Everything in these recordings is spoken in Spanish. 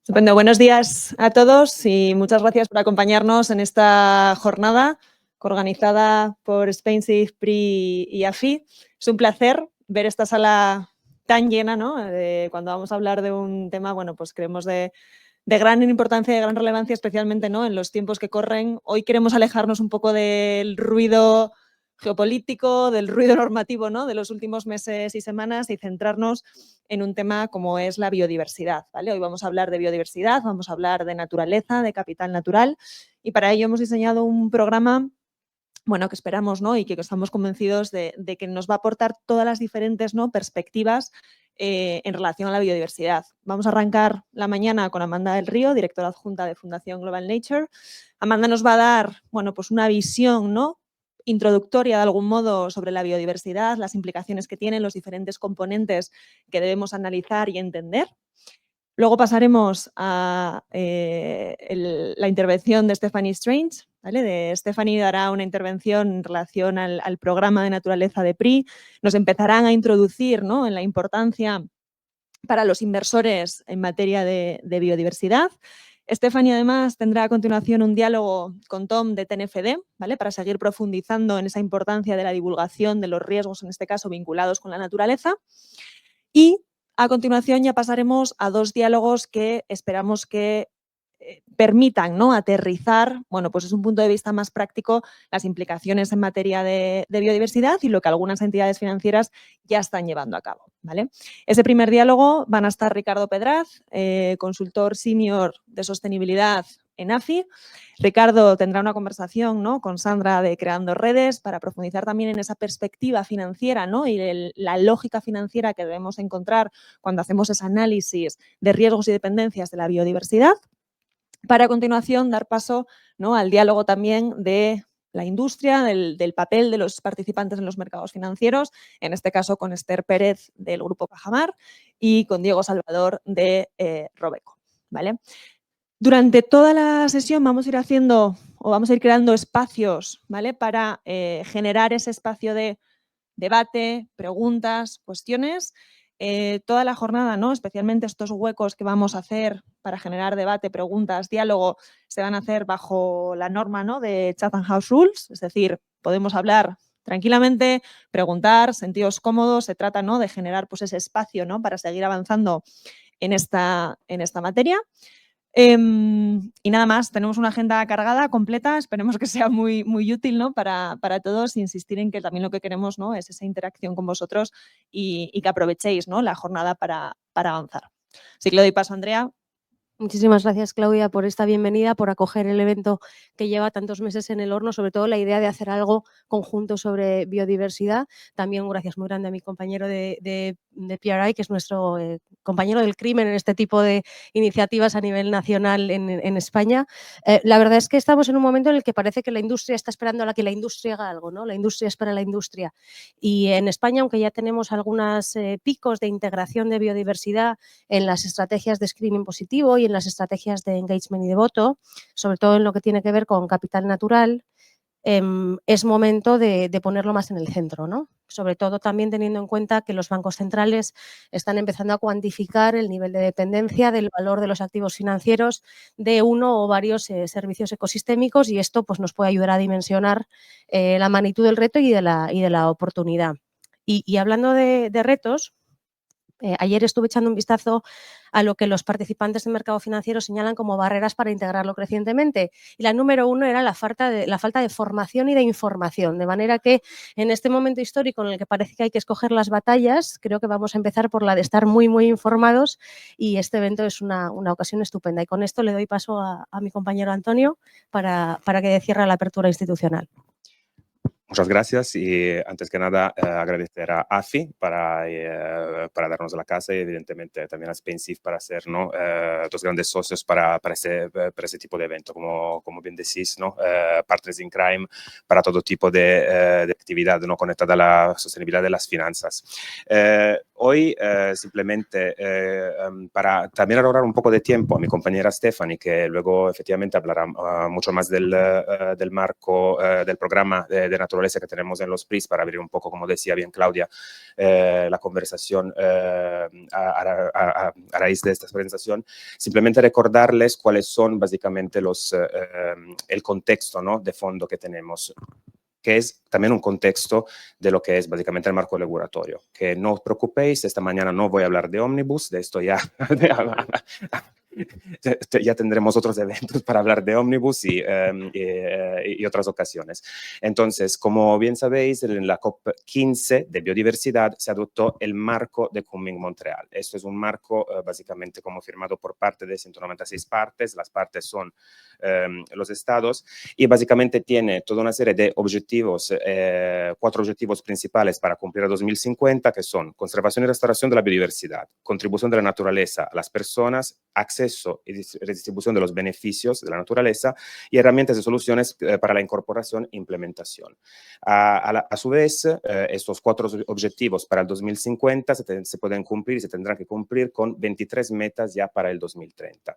Estupendo. Buenos días a todos y muchas gracias por acompañarnos en esta jornada organizada por SpainSafe, PRI y AFI. Es un placer ver esta sala tan llena, ¿no? Cuando vamos a hablar de un tema, bueno, pues creemos de gran importancia y de gran relevancia, especialmente, ¿no?, en los tiempos que corren. Hoy queremos alejarnos un poco del ruido geopolítico, del ruido normativo, ¿no?, de los últimos meses y semanas y centrarnos en un tema como es la biodiversidad, ¿vale? Hoy vamos a hablar de biodiversidad, vamos a hablar de naturaleza, de capital natural, y para ello hemos diseñado un programa, bueno, que esperamos, ¿no?, y que estamos convencidos de que nos va a aportar todas las diferentes, ¿no?, perspectivas en relación a la biodiversidad. Vamos a arrancar la mañana con Amanda del Río, directora adjunta de Fundación Global Nature. Amanda nos va a dar, bueno, pues una visión, ¿no?, introductoria de algún modo sobre la biodiversidad, las implicaciones que tienen, los diferentes componentes que debemos analizar y entender. Luego pasaremos a la intervención de Stephanie Strange, ¿vale? Stephanie dará una intervención en relación al programa de naturaleza de PRI. Nos empezarán a introducir, ¿no?, en la importancia para los inversores en materia de biodiversidad. Stephanie, además, tendrá a continuación un diálogo con Tom de TNFD, ¿vale?, para seguir profundizando en esa importancia de la divulgación de los riesgos, en este caso, vinculados con la naturaleza. Y a continuación ya pasaremos a dos diálogos que esperamos que permitan, ¿no?, aterrizar, bueno, pues desde un punto de vista más práctico, las implicaciones en materia de biodiversidad y lo que algunas entidades financieras ya están llevando a cabo, ¿vale? Ese primer diálogo van a estar Ricardo Pedraz, consultor senior de sostenibilidad en AFI. Ricardo tendrá una conversación, ¿no?, con Sandra de Creando Redes para profundizar también en esa perspectiva financiera, ¿no?, y la lógica financiera que debemos encontrar cuando hacemos ese análisis de riesgos y dependencias de la biodiversidad. Para a continuación dar paso, ¿no?, al diálogo también de la industria, del papel de los participantes en los mercados financieros, en este caso con Esther Pérez del Grupo Cajamar y con Diego Salvador de Robeco, ¿vale? Durante toda la sesión vamos a ir haciendo o vamos a ir creando espacios, ¿vale?, para generar ese espacio de debate, preguntas, cuestiones. Toda la jornada, ¿no?, especialmente estos huecos que vamos a hacer para generar debate, preguntas, diálogo, se van a hacer bajo la norma, ¿no?, de Chatham House Rules, es decir, podemos hablar tranquilamente, preguntar, sentiros cómodos, se trata, ¿no?, de generar pues ese espacio, ¿no?, para seguir avanzando en esta materia. Y nada más, tenemos una agenda cargada, completa, esperemos que sea muy, muy útil, ¿no?, para todos, insistir en que también lo que queremos, ¿no?, es esa interacción con vosotros y que aprovechéis, ¿no?, la jornada para avanzar. Así que le doy paso a Andrea. Muchísimas gracias, Claudia, por esta bienvenida, por acoger el evento que lleva tantos meses en el horno, sobre todo la idea de hacer algo conjunto sobre biodiversidad. También gracias muy grande a mi compañero de PRI, que es nuestro compañero del crimen en este tipo de iniciativas a nivel nacional en España. La verdad es que estamos en un momento en el que parece que la industria está esperando a que la industria haga algo, ¿no? La industria espera a la industria. Y en España, aunque ya tenemos algunos picos de integración de biodiversidad en las estrategias de screening positivo y en las estrategias de engagement y de voto, sobre todo en lo que tiene que ver con capital natural, es momento de ponerlo más en el centro, ¿no? Sobre todo también teniendo en cuenta que los bancos centrales están empezando a cuantificar el nivel de dependencia del valor de los activos financieros de uno o varios servicios ecosistémicos, y esto pues, nos puede ayudar a dimensionar la magnitud del reto y de la oportunidad. Y hablando de retos, ayer estuve echando un vistazo a lo que los participantes del mercado financiero señalan como barreras para integrarlo crecientemente. Y la número uno era la falta de formación y de información. De manera que en este momento histórico en el que parece que hay que escoger las batallas, creo que vamos a empezar por la de estar muy, muy informados, y este evento es una ocasión estupenda. Y con esto le doy paso a mi compañero Antonio para que cierre la apertura institucional. Muchas gracias y antes que nada agradecer a AFI para darnos la casa y evidentemente también a SpainSafe para ser, ¿no?, dos grandes socios para ese tipo de evento, como bien decís, ¿no?, partners in crime para todo tipo de actividad, ¿no?, conectada a la sostenibilidad de las finanzas. Hoy simplemente para también ahorrar un poco de tiempo a mi compañera Stephanie, que luego efectivamente hablará mucho más del marco del programa de naturaleza naturaleza que tenemos en los PRIs, para abrir un poco, como decía bien Claudia, la conversación a raíz de esta presentación. Simplemente recordarles cuáles son básicamente el contexto, ¿no?, de fondo que tenemos, que es también un contexto de lo que es básicamente el marco regulatorio. Que no os preocupéis, esta mañana no voy a hablar de Omnibus, de esto ya, ya tendremos otros eventos para hablar de Omnibus y otras ocasiones. Entonces, como bien sabéis, en la COP15 de biodiversidad se adoptó el marco de Kunming-Montreal. Esto es un marco básicamente como firmado por parte de 196 partes, las partes son los estados, y básicamente tiene toda una serie de objetivos, 4 objetivos principales para cumplir a 2050, que son conservación y restauración de la biodiversidad, contribución de la naturaleza a las personas, acceso y redistribución de los beneficios de la naturaleza y herramientas y soluciones para la incorporación e implementación. A su vez, estos 4 objetivos para el 2050 se pueden cumplir y se tendrán que cumplir con 23 metas ya para el 2030.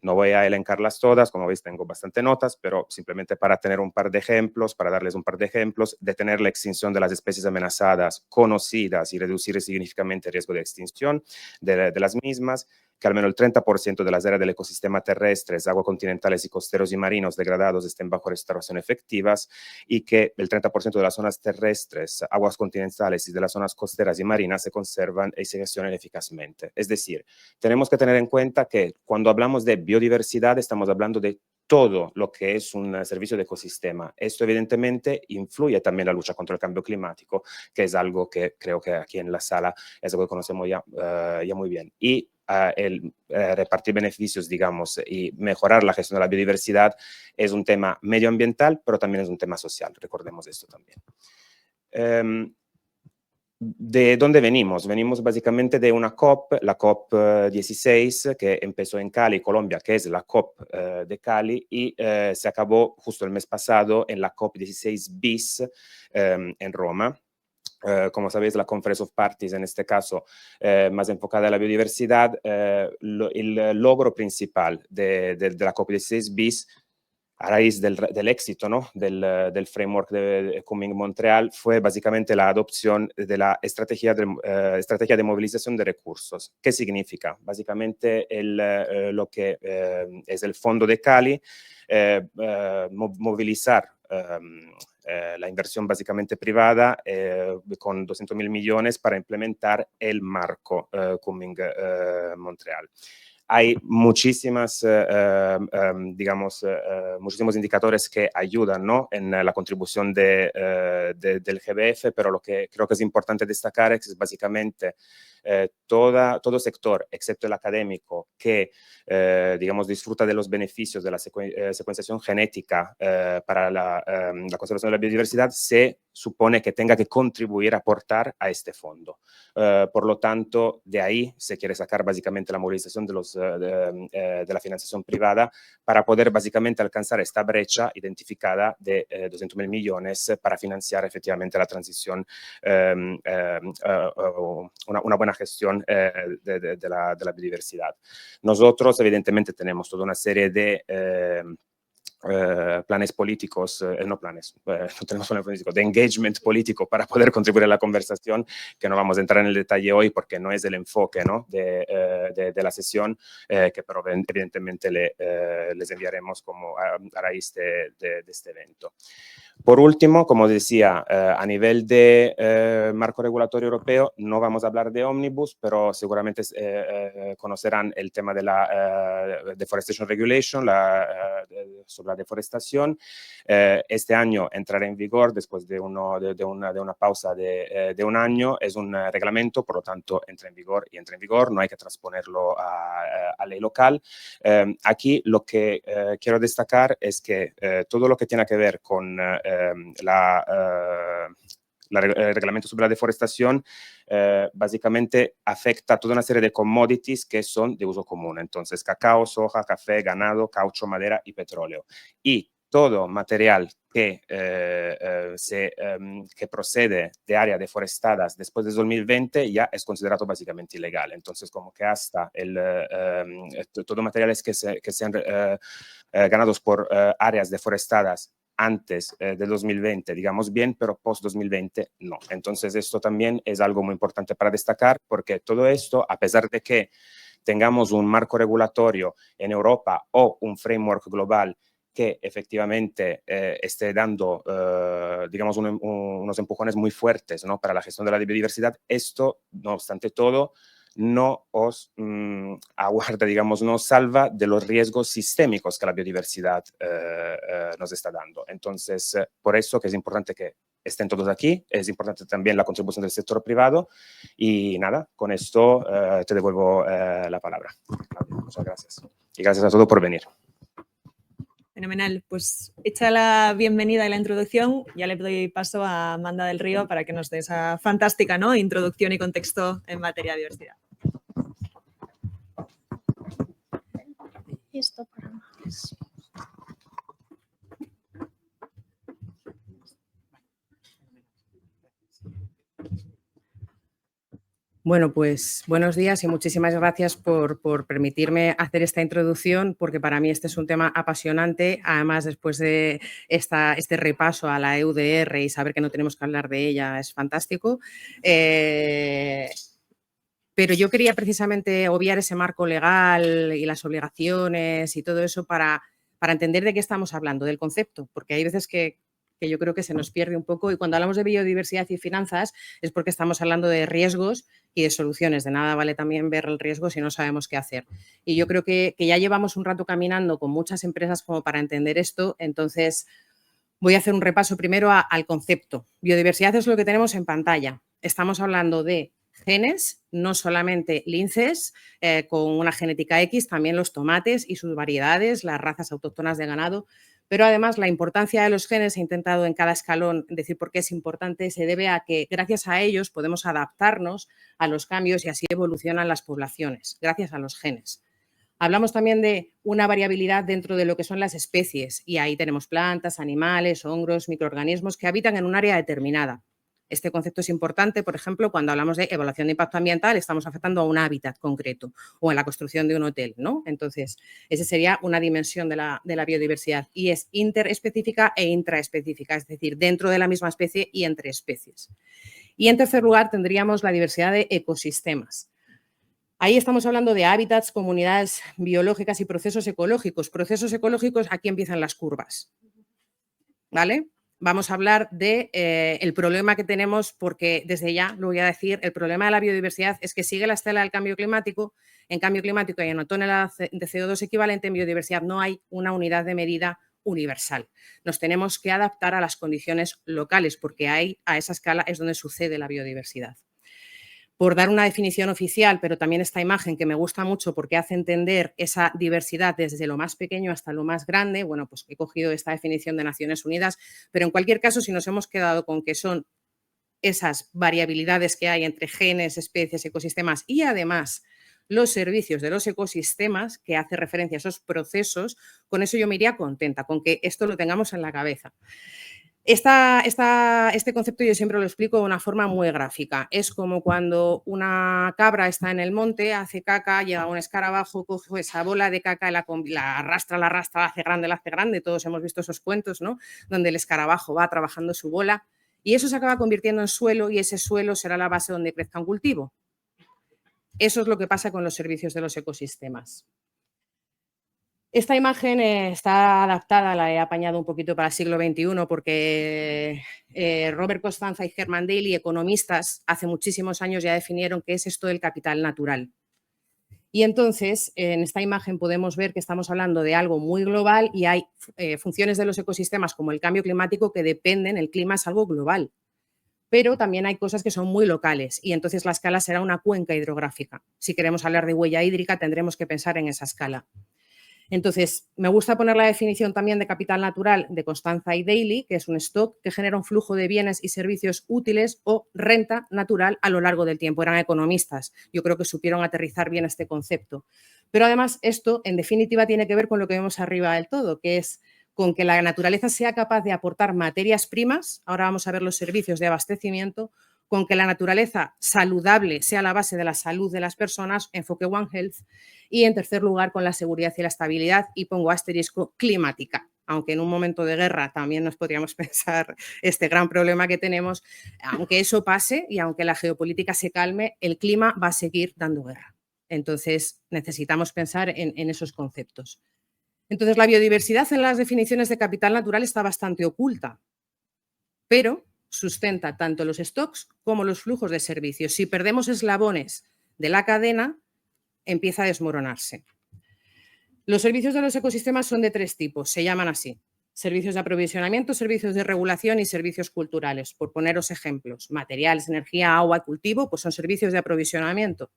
No voy a elencarlas todas, como veis tengo bastante notas, pero simplemente para tener un par de ejemplos, para darles un par de ejemplos, detener la extinción de las especies amenazadas conocidas y reducir significativamente el riesgo de extinción de las mismas, que al menos el 30% de las áreas del ecosistema terrestres, aguas continentales y costeros y marinos degradados estén bajo restauración efectivas y que el 30% de las zonas terrestres, aguas continentales y de las zonas costeras y marinas se conservan y se gestionan eficazmente. Es decir, tenemos que tener en cuenta que cuando hablamos de biodiversidad estamos hablando de todo lo que es un servicio de ecosistema. Esto evidentemente influye también en la lucha contra el cambio climático, que es algo que creo que aquí en la sala es algo que conocemos ya muy bien. Y el repartir beneficios, digamos, y mejorar la gestión de la biodiversidad es un tema medioambiental, pero también es un tema social. Recordemos esto también. ¿De dónde venimos? Venimos básicamente de una COP, la COP16, que empezó en Cali, Colombia, que es la COP de Cali, y se acabó justo el mes pasado en la COP16 bis en Roma. Como sabéis, la Conference of Parties, en este caso, más enfocada a la biodiversidad, el logro principal de la COP16 bis, a raíz del éxito, ¿no?, del framework de Kunming-Montreal, fue básicamente la adopción de la estrategia de movilización de recursos. ¿Qué significa? Básicamente lo que es el Fondo de Cali, movilizar la inversión básicamente privada con 200.000 millones para implementar el marco Kunming-Montreal. Hay muchísimos indicadores que ayudan, ¿no?, en la contribución del GBF, pero lo que creo que es importante destacar es básicamente todo sector, excepto el académico, que disfruta de los beneficios de la secuenciación genética para la conservación de la biodiversidad, se supone que tenga que contribuir a aportar a este fondo. Por lo tanto, de ahí se quiere sacar básicamente la movilización de la financiación privada para poder básicamente alcanzar esta brecha identificada de 200.000 millones para financiar efectivamente la transición, una buena gestión de la biodiversidad. Nosotros evidentemente tenemos toda una serie de planes políticos, no tenemos planes políticos, de engagement político para poder contribuir a la conversación, que no vamos a entrar en el detalle hoy porque no es el enfoque, ¿no?, de la sesión, que pero evidentemente les enviaremos como a raíz de este evento. Por último, como decía, a nivel de marco regulatorio europeo, no vamos a hablar de Omnibus, pero seguramente conocerán el tema de la Deforestation Regulation, sobre la deforestación. Este año entrará en vigor después de una pausa de un año. Es un reglamento, por lo tanto entra en vigor, no hay que transponerlo a ley local. Aquí lo que quiero destacar es que todo lo que tiene que ver con el reglamento sobre la deforestación básicamente afecta a toda una serie de commodities que son de uso común. Entonces, cacao, soja, café, ganado, caucho, madera y petróleo. Y todo material que procede de áreas deforestadas después de 2020 ya es considerado básicamente ilegal. Entonces, como que hasta todo materiales que sean ganados por áreas deforestadas antes del 2020, digamos bien, pero post-2020 no. Entonces esto también es algo muy importante para destacar, porque todo esto, a pesar de que tengamos un marco regulatorio en Europa o un framework global que efectivamente esté dando, digamos, unos empujones muy fuertes, ¿no?, para la gestión de la biodiversidad, esto, no obstante todo, no os aguarda, digamos, no salva de los riesgos sistémicos que la biodiversidad nos está dando. Entonces, por eso que es importante que estén todos aquí, es importante también la contribución del sector privado y nada, con esto te devuelvo la palabra. Muchas gracias. Y gracias a todos por venir. Fenomenal. Pues hecha la bienvenida y la introducción, ya le doy paso a Amanda del Río para que nos dé esa fantástica, ¿no?, introducción y contexto en materia de biodiversidad. Esto para más. Bueno, pues buenos días y muchísimas gracias por permitirme hacer esta introducción, porque para mí este es un tema apasionante. Además, después de este repaso a la EUDR y saber que no tenemos que hablar de ella es fantástico. Pero yo quería precisamente obviar ese marco legal y las obligaciones y todo eso para entender de qué estamos hablando, del concepto, porque hay veces que yo creo que se nos pierde un poco, y cuando hablamos de biodiversidad y finanzas es porque estamos hablando de riesgos y de soluciones. De nada vale también ver el riesgo si no sabemos qué hacer. Y yo creo que ya llevamos un rato caminando con muchas empresas como para entender esto, entonces voy a hacer un repaso primero al concepto. Biodiversidad es lo que tenemos en pantalla. Estamos hablando de genes, no solamente linces con una genética X, también los tomates y sus variedades, las razas autóctonas de ganado, pero además la importancia de los genes, he intentado en cada escalón decir por qué es importante, se debe a que gracias a ellos podemos adaptarnos a los cambios y así evolucionan las poblaciones, gracias a los genes. Hablamos también de una variabilidad dentro de lo que son las especies y ahí tenemos plantas, animales, hongos, microorganismos que habitan en un área determinada. Este concepto es importante, por ejemplo, cuando hablamos de evaluación de impacto ambiental, estamos afectando a un hábitat concreto o en la construcción de un hotel, ¿no? Entonces, esa sería una dimensión de la biodiversidad y es interespecífica e intraespecífica, es decir, dentro de la misma especie y entre especies. Y en tercer lugar, tendríamos la diversidad de ecosistemas. Ahí estamos hablando de hábitats, comunidades biológicas y procesos ecológicos. Procesos ecológicos, aquí empiezan las curvas, ¿vale? Vamos a hablar de el problema que tenemos, porque desde ya lo voy a decir, el problema de la biodiversidad es que sigue la estela del cambio climático. En cambio climático hay una tonelada de CO2 equivalente, en biodiversidad no hay una unidad de medida universal. Nos tenemos que adaptar a las condiciones locales, porque ahí, a esa escala, es donde sucede la biodiversidad. Por dar una definición oficial, pero también esta imagen que me gusta mucho porque hace entender esa diversidad desde lo más pequeño hasta lo más grande, bueno, pues he cogido esta definición de Naciones Unidas, pero en cualquier caso, si nos hemos quedado con que son esas variabilidades que hay entre genes, especies, ecosistemas y además los servicios de los ecosistemas, que hace referencia a esos procesos, con eso yo me iría contenta, con que esto lo tengamos en la cabeza. Este concepto yo siempre lo explico de una forma muy gráfica. Es como cuando una cabra está en el monte, hace caca, llega un escarabajo, coge esa bola de caca, la arrastra, la hace grande. Todos hemos visto esos cuentos, ¿no?, donde el escarabajo va trabajando su bola y eso se acaba convirtiendo en suelo y ese suelo será la base donde crezca un cultivo. Eso es lo que pasa con los servicios de los ecosistemas. Esta imagen está adaptada, la he apañado un poquito para el siglo XXI porque Robert Costanza y Herman Daly, economistas, hace muchísimos años ya definieron qué es esto del capital natural. Y entonces, en esta imagen podemos ver que estamos hablando de algo muy global y hay funciones de los ecosistemas como el cambio climático que dependen, el clima es algo global. Pero también hay cosas que son muy locales y entonces la escala será una cuenca hidrográfica. Si queremos hablar de huella hídrica, tendremos que pensar en esa escala. Entonces, me gusta poner la definición también de capital natural de Costanza y Daly, que es un stock que genera un flujo de bienes y servicios útiles o renta natural a lo largo del tiempo. Eran economistas, yo creo que supieron aterrizar bien este concepto. Pero además esto, en definitiva, tiene que ver con lo que vemos arriba del todo, que es con que la naturaleza sea capaz de aportar materias primas, ahora vamos a ver los servicios de abastecimiento, con que la naturaleza saludable sea la base de la salud de las personas, enfoque One Health, y en tercer lugar con la seguridad y la estabilidad, y pongo asterisco, climática. aunque en un momento de guerra también nos podríamos pensar este gran problema que tenemos, aunque eso pase y aunque la geopolítica se calme, el clima va a seguir dando guerra. Entonces, necesitamos pensar en esos conceptos. Entonces, la biodiversidad en las definiciones de capital natural está bastante oculta, pero sustenta tanto los stocks como los flujos de servicios. Si perdemos eslabones de la cadena, empieza a desmoronarse. Los servicios de los ecosistemas son de 3 tipos, se llaman así: servicios de aprovisionamiento, servicios de regulación y servicios culturales. Por poneros ejemplos, materiales, energía, agua, cultivo, pues son servicios de aprovisionamiento.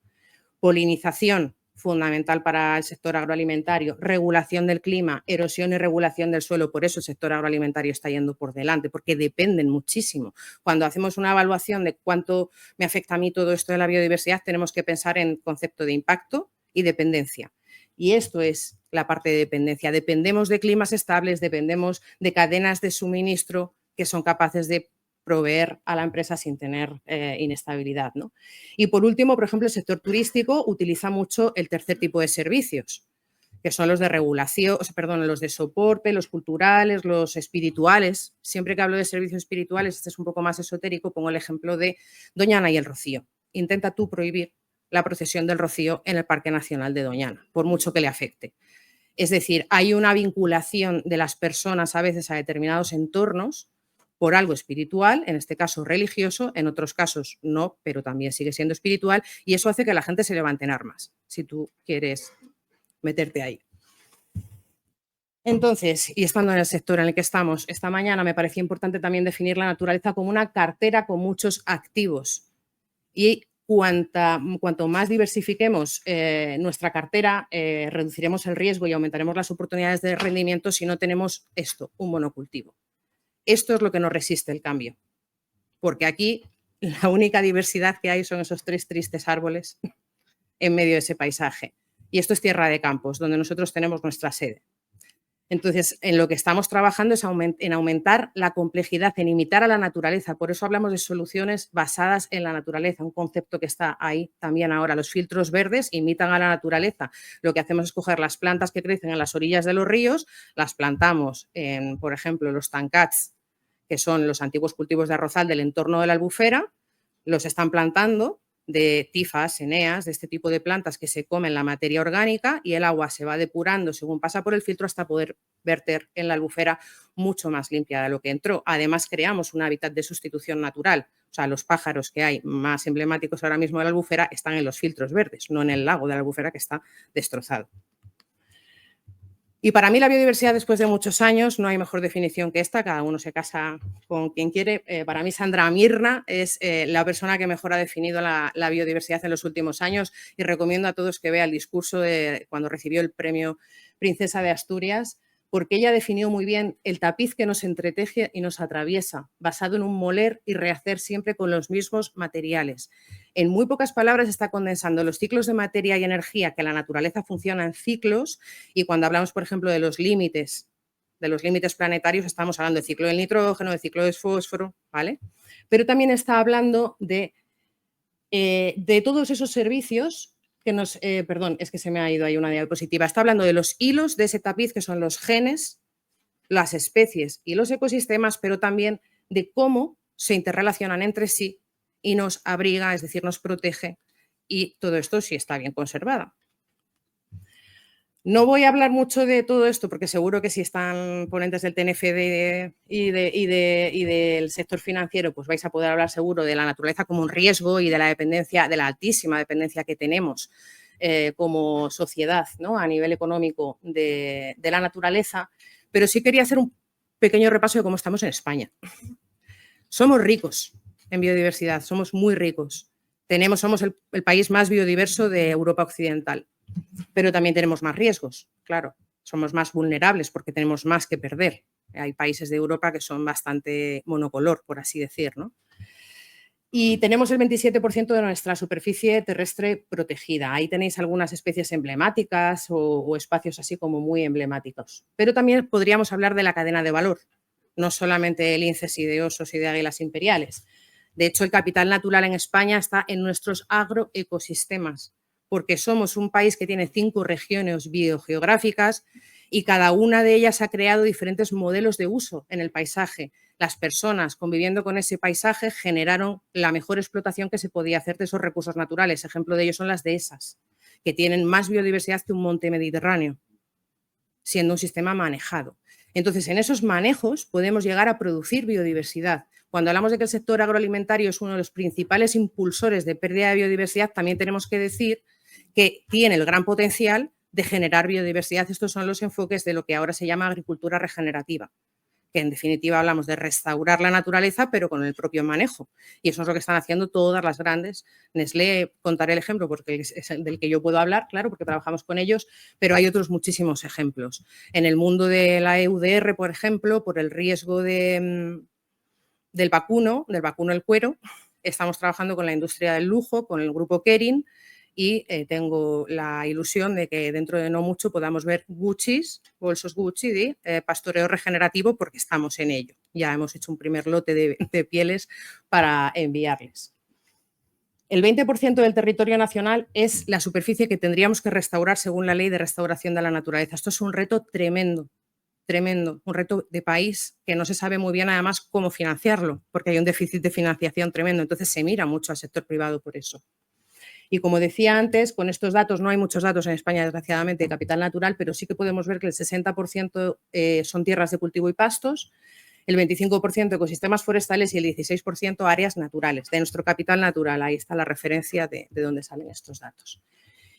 Polinización, fundamental para el sector agroalimentario, regulación del clima, erosión y regulación del suelo. Por eso el sector agroalimentario está yendo por delante, porque dependen muchísimo. Cuando hacemos una evaluación de cuánto me afecta a mí todo esto de la biodiversidad, tenemos que pensar en concepto de impacto y dependencia. Y esto es la parte de dependencia. Dependemos de climas estables, dependemos de cadenas de suministro que son capaces de proveer a la empresa sin tener inestabilidad, ¿no? Y por último, por ejemplo, el sector turístico utiliza mucho el tercer tipo de servicios, que son los de regulación, los de soporte, los culturales, los espirituales. Siempre que hablo de servicios espirituales, este es un poco más esotérico, pongo el ejemplo de Doñana y el Rocío. Intenta tú prohibir la procesión del Rocío en el Parque Nacional de Doñana, por mucho que le afecte. Es decir, hay una vinculación de las personas a veces a determinados entornos por algo espiritual, en este caso religioso, en otros casos no, pero también sigue siendo espiritual, y eso hace que la gente se levante en armas, si tú quieres meterte ahí. Entonces, y estando en el sector en el que estamos, esta mañana me parecía importante también definir la naturaleza como una cartera con muchos activos. Y cuanto más diversifiquemos nuestra cartera, reduciremos el riesgo y aumentaremos las oportunidades de rendimiento si no tenemos esto, un monocultivo. Esto es lo que nos resiste el cambio, porque aquí la única diversidad que hay son esos 3 tristes árboles en medio de ese paisaje. Y esto es Tierra de Campos, donde nosotros tenemos nuestra sede. Entonces, en lo que estamos trabajando es en aumentar la complejidad, en imitar a la naturaleza. Por eso hablamos de soluciones basadas en la naturaleza, un concepto que está ahí también ahora. Los filtros verdes imitan a la naturaleza. Lo que hacemos es coger las plantas que crecen en las orillas de los ríos, las plantamos en, por ejemplo, los tancats, que son los antiguos cultivos de arrozal del entorno de la Albufera, los están plantando de tifas, eneas, de este tipo de plantas que se comen la materia orgánica y el agua se va depurando según pasa por el filtro hasta poder verter en la Albufera mucho más limpia de lo que entró. Además, creamos un hábitat de sustitución natural. O sea, los pájaros que hay más emblemáticos ahora mismo de la Albufera están en los filtros verdes, no en el lago de la Albufera que está destrozado. Y para mí la biodiversidad, después de muchos años, no hay mejor definición que esta, cada uno se casa con quien quiere. Para mí Sandra Mirna es la persona que mejor ha definido la biodiversidad en los últimos años y recomiendo a todos que vean el discurso de cuando recibió el premio Princesa de Asturias, porque ella definió muy bien el tapiz que nos entreteje y nos atraviesa, basado en un moler y rehacer siempre con los mismos materiales. En muy pocas palabras está condensando los ciclos de materia y energía, que la naturaleza funciona en ciclos, y cuando hablamos, por ejemplo, de los límites planetarios, estamos hablando del ciclo del nitrógeno, del ciclo del fósforo, ¿vale? Pero también está hablando de todos esos servicios que nos... perdón, es que se me ha ido ahí una diapositiva. Está hablando de los hilos de ese tapiz, que son los genes, las especies y los ecosistemas, pero también de cómo se interrelacionan entre sí y nos abriga, es decir, nos protege, y todo esto sí está bien conservada. No voy a hablar mucho de todo esto porque seguro que si están ponentes del TNFD y del sector financiero, pues vais a poder hablar seguro de la naturaleza como un riesgo y de la dependencia, de la altísima dependencia que tenemos como sociedad, ¿no?, a nivel económico de la naturaleza, pero sí quería hacer un pequeño repaso de cómo estamos en España. Somos ricos en biodiversidad, somos muy ricos. Somos el país más biodiverso de Europa Occidental. Pero también tenemos más riesgos, claro, somos más vulnerables porque tenemos más que perder. Hay países de Europa que son bastante monocolor, por así decir, ¿no? Y tenemos el 27% de nuestra superficie terrestre protegida. Ahí tenéis algunas especies emblemáticas o espacios así como muy emblemáticos. Pero también podríamos hablar de la cadena de valor, no solamente de linces y de osos y de águilas imperiales. De hecho, el capital natural en España está en nuestros agroecosistemas, porque somos un país que tiene 5 regiones biogeográficas y cada una de ellas ha creado diferentes modelos de uso en el paisaje. Las personas conviviendo con ese paisaje generaron la mejor explotación que se podía hacer de esos recursos naturales. Ejemplo de ello son las dehesas, que tienen más biodiversidad que un monte mediterráneo, siendo un sistema manejado. Entonces, en esos manejos podemos llegar a producir biodiversidad. Cuando hablamos de que el sector agroalimentario es uno de los principales impulsores de pérdida de biodiversidad, también tenemos que decir que tiene el gran potencial de generar biodiversidad. Estos son los enfoques de lo que ahora se llama agricultura regenerativa, que en definitiva hablamos de restaurar la naturaleza, pero con el propio manejo. Y eso es lo que están haciendo todas las grandes. Nestlé, contaré el ejemplo porque es el del que yo puedo hablar, claro, porque trabajamos con ellos, pero hay otros muchísimos ejemplos. En el mundo de la EUDR, por ejemplo, por el riesgo del vacuno el cuero, estamos trabajando con la industria del lujo, con el grupo Kering, y tengo la ilusión de que dentro de no mucho podamos ver bolsos Gucci de pastoreo regenerativo, porque estamos en ello. Ya hemos hecho un primer lote de pieles para enviarles. El 20% del territorio nacional es la superficie que tendríamos que restaurar según la Ley de Restauración de la Naturaleza. Esto es un reto tremendo, un reto de país que no se sabe muy bien además cómo financiarlo, porque hay un déficit de financiación tremendo, entonces se mira mucho al sector privado por eso. Y como decía antes, con estos datos, no hay muchos datos en España, desgraciadamente, de capital natural, pero sí que podemos ver que el 60% son tierras de cultivo y pastos, el 25% ecosistemas forestales y el 16% áreas naturales, de nuestro capital natural. Ahí está la referencia de dónde salen estos datos.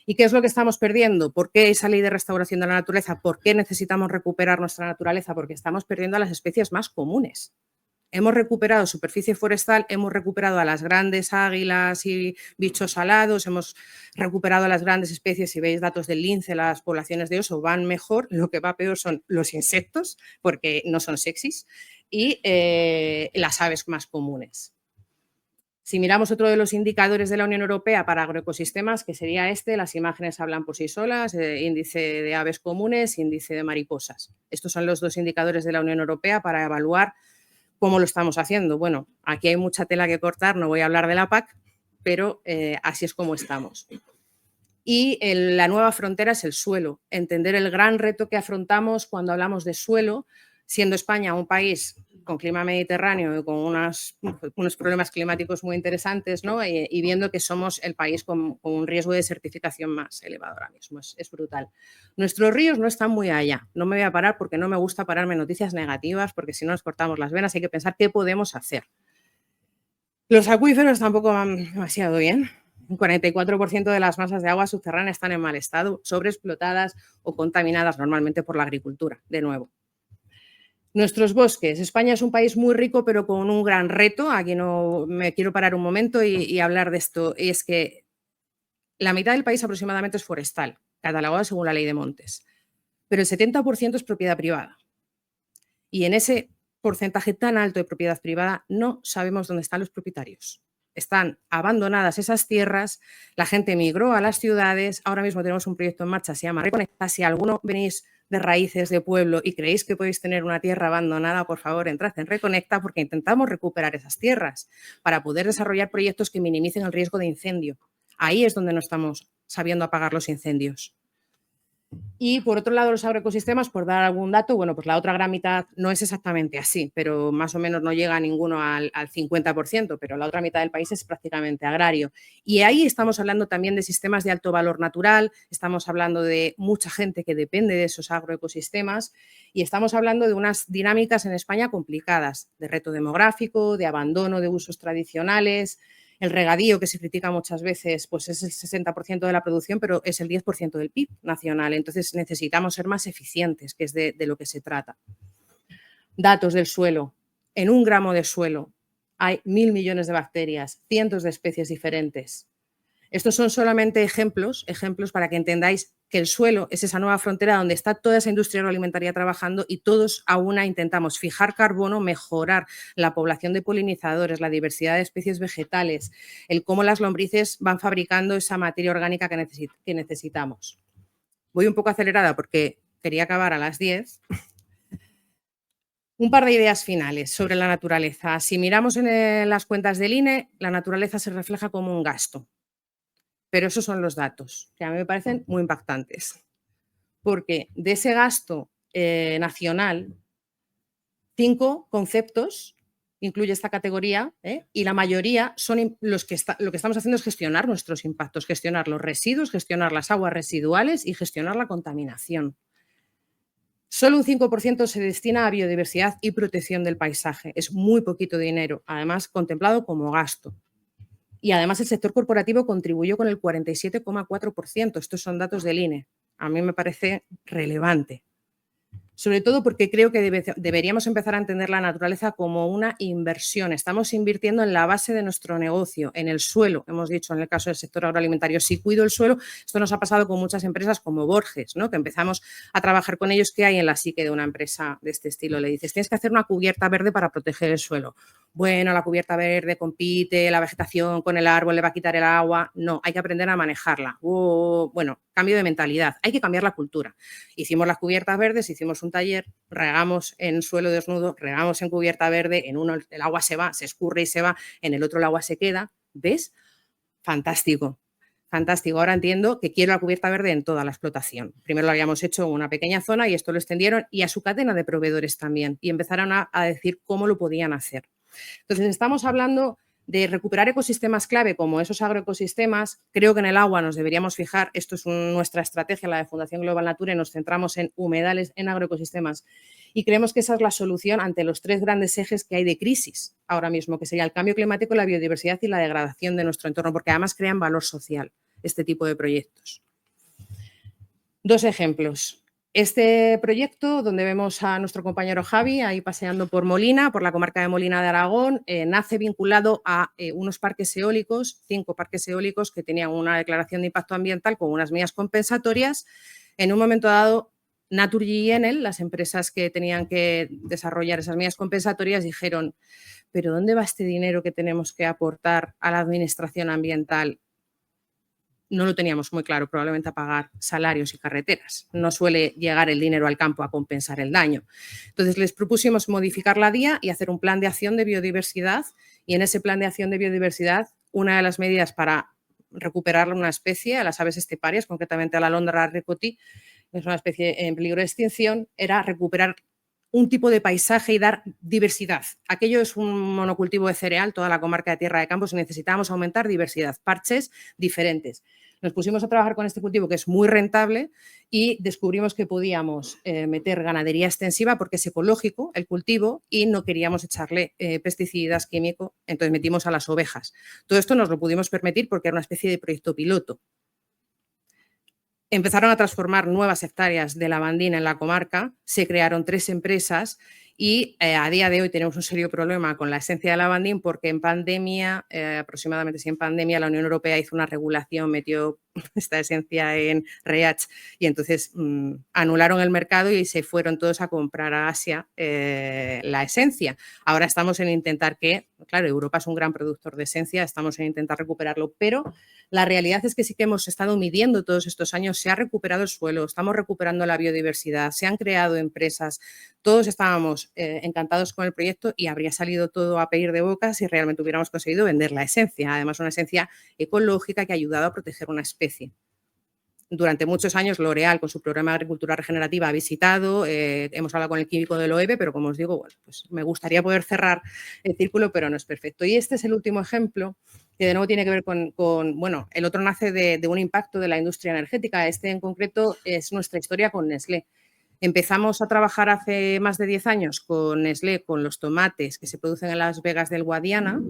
¿Y qué es lo que estamos perdiendo? ¿Por qué esa ley de restauración de la naturaleza? ¿Por qué necesitamos recuperar nuestra naturaleza? Porque estamos perdiendo a las especies más comunes. Hemos recuperado superficie forestal, hemos recuperado a las grandes águilas y bichos alados, hemos recuperado a las grandes especies. Si veis datos del lince, las poblaciones de oso van mejor, lo que va peor son los insectos, porque no son sexys, y las aves más comunes. Si miramos otro de los indicadores de la Unión Europea para agroecosistemas, que sería las imágenes hablan por sí solas, índice de aves comunes, índice de mariposas. Estos son los dos indicadores de la Unión Europea para evaluar ¿cómo lo estamos haciendo? Bueno, aquí hay mucha tela que cortar, no voy a hablar de la PAC, pero así es como estamos. Y la nueva frontera es el suelo, entender el gran reto que afrontamos cuando hablamos de suelo, siendo España un país con clima mediterráneo y con unos problemas climáticos muy interesantes, ¿no? Y viendo que somos el país con un riesgo de desertificación más elevado ahora mismo, es brutal. Nuestros ríos no están muy allá, no me voy a parar porque no me gusta pararme en noticias negativas, porque si no nos cortamos las venas hay que pensar qué podemos hacer. Los acuíferos tampoco van demasiado bien. Un 44% de las masas de agua subterránea están en mal estado, sobreexplotadas o contaminadas normalmente por la agricultura, de nuevo. Nuestros bosques. España es un país muy rico, pero con un gran reto. Aquí no me quiero parar un momento y hablar de esto. Y es que la mitad del país aproximadamente es forestal, catalogado según la Ley de Montes. Pero el 70% es propiedad privada. Y en ese porcentaje tan alto de propiedad privada no sabemos dónde están los propietarios. Están abandonadas esas tierras, la gente migró a las ciudades. Ahora mismo tenemos un proyecto en marcha, se llama Reconecta. Si alguno venís de raíces de pueblo y creéis que podéis tener una tierra abandonada, por favor, entrad en Reconecta, porque intentamos recuperar esas tierras para poder desarrollar proyectos que minimicen el riesgo de incendio. Ahí es donde no estamos sabiendo apagar los incendios. Y por otro lado, los agroecosistemas, por dar algún dato, bueno, pues la otra gran mitad no es exactamente así, pero más o menos no llega ninguno al 50%, pero la otra mitad del país es prácticamente agrario. Y ahí estamos hablando también de sistemas de alto valor natural, estamos hablando de mucha gente que depende de esos agroecosistemas y estamos hablando de unas dinámicas en España complicadas, de reto demográfico, de abandono de usos tradicionales. El regadío, que se critica muchas veces, pues es el 60% de la producción, pero es el 10% del PIB nacional. Entonces necesitamos ser más eficientes, que es de lo que se trata. Datos del suelo. En 1 gramo de suelo hay 1.000 millones de bacterias, cientos de especies diferentes. Estos son solamente ejemplos para que entendáis que el suelo es esa nueva frontera donde está toda esa industria agroalimentaria trabajando y todos a una intentamos fijar carbono, mejorar la población de polinizadores, la diversidad de especies vegetales, el cómo las lombrices van fabricando esa materia orgánica que necesitamos. Voy un poco acelerada porque quería acabar a las 10. Un par de ideas finales sobre la naturaleza. Si miramos en las cuentas del INE, la naturaleza se refleja como un gasto. Pero esos son los datos, que a mí me parecen muy impactantes. porque de ese gasto nacional, 5 conceptos incluye esta categoría, y la mayoría son lo que estamos haciendo es gestionar nuestros impactos, gestionar los residuos, gestionar las aguas residuales y gestionar la contaminación. Solo un 5% se destina a biodiversidad y protección del paisaje. Es muy poquito dinero, además contemplado como gasto. Y además el sector corporativo contribuyó con el 47,4%. Estos son datos del INE. A mí me parece relevante. Sobre todo porque creo que deberíamos empezar a entender la naturaleza como una inversión. Estamos invirtiendo en la base de nuestro negocio, en el suelo. Hemos dicho en el caso del sector agroalimentario, si cuido el suelo, esto nos ha pasado con muchas empresas como Borges, ¿no? Que empezamos a trabajar con ellos. ¿Qué hay en la psique de una empresa de este estilo? Le dices, tienes que hacer una cubierta verde para proteger el suelo. Bueno, la cubierta verde compite, la vegetación con el árbol le va a quitar el agua. No, hay que aprender a manejarla. Bueno, cambio de mentalidad, hay que cambiar la cultura. Hicimos las cubiertas verdes, hicimos un taller, regamos en suelo desnudo, regamos en cubierta verde, en uno el agua se va, se escurre y se va, en el otro el agua se queda. ¿Ves? Fantástico. Fantástico. Ahora entiendo que quiero la cubierta verde en toda la explotación. Primero lo habíamos hecho en una pequeña zona y esto lo extendieron y a su cadena de proveedores también y empezaron a decir cómo lo podían hacer. Entonces, estamos hablando de recuperar ecosistemas clave como esos agroecosistemas. Creo que en el agua nos deberíamos fijar, esto es nuestra estrategia, la de Fundación Global Nature, y nos centramos en humedales, en agroecosistemas. Y creemos que esa es la solución ante los 3 grandes ejes que hay de crisis ahora mismo, que sería el cambio climático, la biodiversidad y la degradación de nuestro entorno, porque además crean valor social este tipo de proyectos. 2 ejemplos. Este proyecto, donde vemos a nuestro compañero Javi ahí paseando por Molina, por la comarca de Molina de Aragón, nace vinculado a unos parques eólicos, 5 parques eólicos que tenían una declaración de impacto ambiental con unas medidas compensatorias. En un momento dado, Naturgy y Enel, las empresas que tenían que desarrollar esas medidas compensatorias, dijeron, ¿pero dónde va este dinero que tenemos que aportar a la administración ambiental? No lo teníamos muy claro, probablemente a pagar salarios y carreteras. No suele llegar el dinero al campo a compensar el daño. Entonces, les propusimos modificar la DIA y hacer un plan de acción de biodiversidad. Y en ese plan de acción de biodiversidad, una de las medidas para recuperar una especie, a las aves esteparias, concretamente a la alondra ricotí, que es una especie en peligro de extinción, era recuperar un tipo de paisaje y dar diversidad. Aquello es un monocultivo de cereal, toda la comarca de Tierra de Campos, y necesitábamos aumentar diversidad, parches diferentes. Nos pusimos a trabajar con este cultivo que es muy rentable y descubrimos que podíamos meter ganadería extensiva porque es ecológico el cultivo y no queríamos echarle pesticidas, químicos, entonces metimos a las ovejas. Todo esto nos lo pudimos permitir porque era una especie de proyecto piloto. Empezaron a transformar nuevas hectáreas de lavandina en la comarca, se crearon 3 empresas y a día de hoy tenemos un serio problema con la esencia de lavandín porque en pandemia, aproximadamente sí en pandemia, la Unión Europea hizo una regulación, metió esta esencia en REACH y entonces anularon el mercado y se fueron todos a comprar a Asia la esencia. Ahora estamos en intentar que, claro, Europa es un gran productor de esencia, estamos en intentar recuperarlo, pero la realidad es que sí que hemos estado midiendo todos estos años, se ha recuperado el suelo, estamos recuperando la biodiversidad, se han creado empresas, todos estábamos encantados con el proyecto y habría salido todo a pedir de boca si realmente hubiéramos conseguido vender la esencia, además una esencia ecológica que ha ayudado a proteger una especie. Durante muchos años L'Oréal con su programa de agricultura regenerativa ha visitado, hemos hablado con el químico del OEB, pero como os digo, bueno, pues me gustaría poder cerrar el círculo, pero no es perfecto. Y este es el último ejemplo que de nuevo tiene que ver con bueno, el otro nace de un impacto de la industria energética. Este en concreto es nuestra historia con Nestlé. Empezamos a trabajar hace más de 10 años con Nestlé, con los tomates que se producen en las vegas del Guadiana.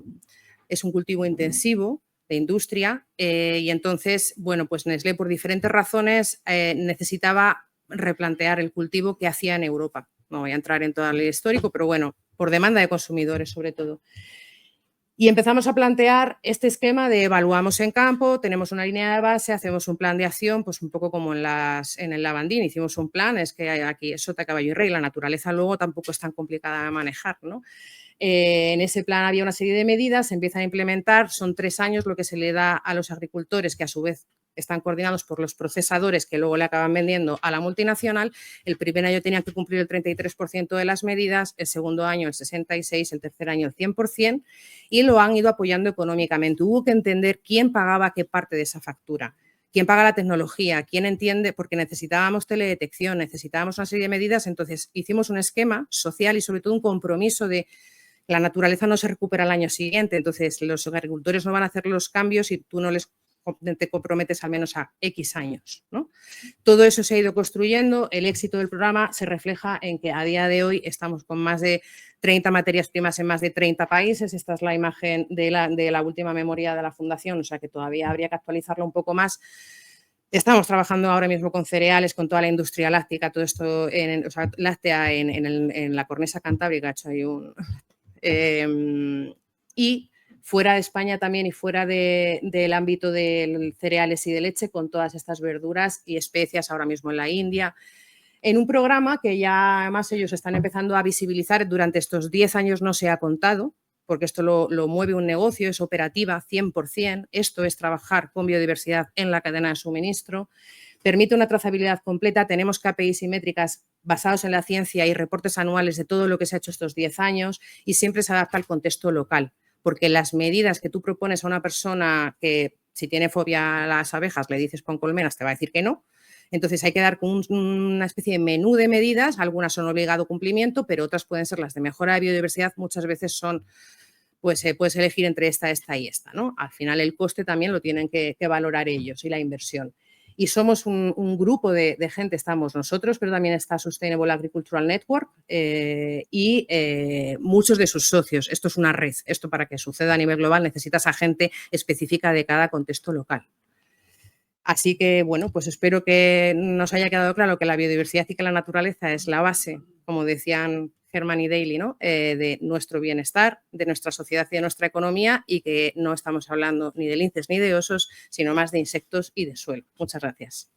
Es un cultivo intensivo de industria y entonces, bueno, pues Nestlé por diferentes razones necesitaba replantear el cultivo que hacía en Europa. No voy a entrar en todo el histórico, pero bueno, por demanda de consumidores sobre todo. Y empezamos a plantear este esquema de evaluamos en campo, tenemos una línea de base, hacemos un plan de acción, pues un poco como en el lavandín, hicimos un plan, es que aquí es sota, caballo y rey, la naturaleza luego tampoco es tan complicada de manejar, ¿no? En ese plan había una serie de medidas, se empiezan a implementar, son 3 años lo que se le da a los agricultores, que a su vez están coordinados por los procesadores que luego le acaban vendiendo a la multinacional. El primer año tenían que cumplir el 33% de las medidas, el segundo año el 66%, el tercer año el 100% y lo han ido apoyando económicamente. Hubo que entender quién pagaba qué parte de esa factura. ¿Quién paga la tecnología? ¿Quién entiende? Porque necesitábamos teledetección, necesitábamos una serie de medidas, entonces hicimos un esquema social y sobre todo un compromiso de la naturaleza no se recupera al año siguiente, entonces los agricultores no van a hacer los cambios si tú no te comprometes al menos a X años, ¿no? Todo eso se ha ido construyendo, el éxito del programa se refleja en que a día de hoy estamos con más de 30 materias primas en más de 30 países, esta es la imagen de la última memoria de la Fundación, o sea que todavía habría que actualizarlo un poco más. Estamos trabajando ahora mismo con cereales, con toda la industria láctica, todo esto, láctea en la cornisa cantábrica, hecho ahí y fuera de España también y fuera del ámbito de cereales y de leche, con todas estas verduras y especias ahora mismo en la India, en un programa que ya además ellos están empezando a visibilizar. Durante estos 10 años no se ha contado, porque esto lo mueve un negocio, es operativa 100%, esto es trabajar con biodiversidad en la cadena de suministro, permite una trazabilidad completa, tenemos KPIs y métricas basados en la ciencia y reportes anuales de todo lo que se ha hecho estos 10 años y siempre se adapta al contexto local, porque las medidas que tú propones a una persona que si tiene fobia a las abejas le dices pon colmenas, te va a decir que no. Entonces hay que dar una especie de menú de medidas, algunas son obligado cumplimiento, pero otras pueden ser las de mejora de biodiversidad, muchas veces son, pues puedes elegir entre esta y esta, ¿no? Al final el coste también lo tienen que valorar ellos y la inversión. Y somos un grupo de gente, estamos nosotros, pero también está Sustainable Agricultural Network y muchos de sus socios. Esto es una red, esto para que suceda a nivel global necesitas a gente específica de cada contexto local. Así que, bueno, pues espero que nos haya quedado claro que la biodiversidad y que la naturaleza es la base, como decían Herman y Daly, ¿no? De nuestro bienestar, de nuestra sociedad y de nuestra economía, y que no estamos hablando ni de linces ni de osos, sino más de insectos y de suelo. Muchas gracias.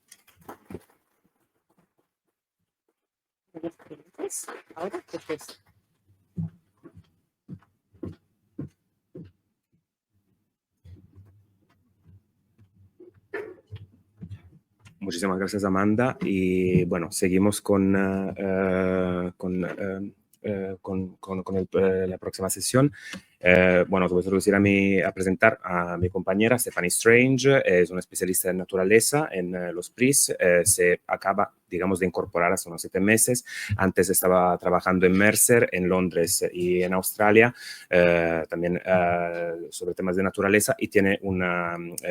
Ahora, pues, Muchísimas gracias, Amanda. Y bueno, seguimos con la próxima sesión. Bueno, te voy a introducir a presentar a mi compañera Stephanie Strange. Es una especialista en naturaleza en los PRIs. Se acaba, digamos, de incorporar hace unos 7 meses. Antes estaba trabajando en Mercer, en Londres y en Australia, también sobre temas de naturaleza, y tiene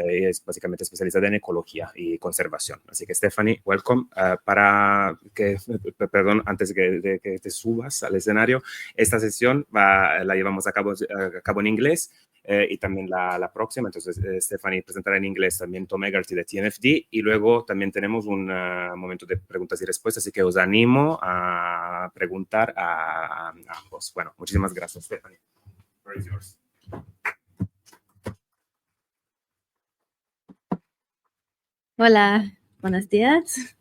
es básicamente especializada en ecología y conservación. Así que, Stephanie, welcome. Perdón, antes de que te subas al escenario, esta sesión la llevamos a cabo en inglés y también la próxima. Entonces, Stephanie presentará en inglés también Tom Egarty de TNFD, y luego también tenemos un momento de preguntas y respuestas, así que os animo a preguntar a ambos. Bueno, muchísimas gracias, Stephanie. The floor is yours. Hola, buenos días.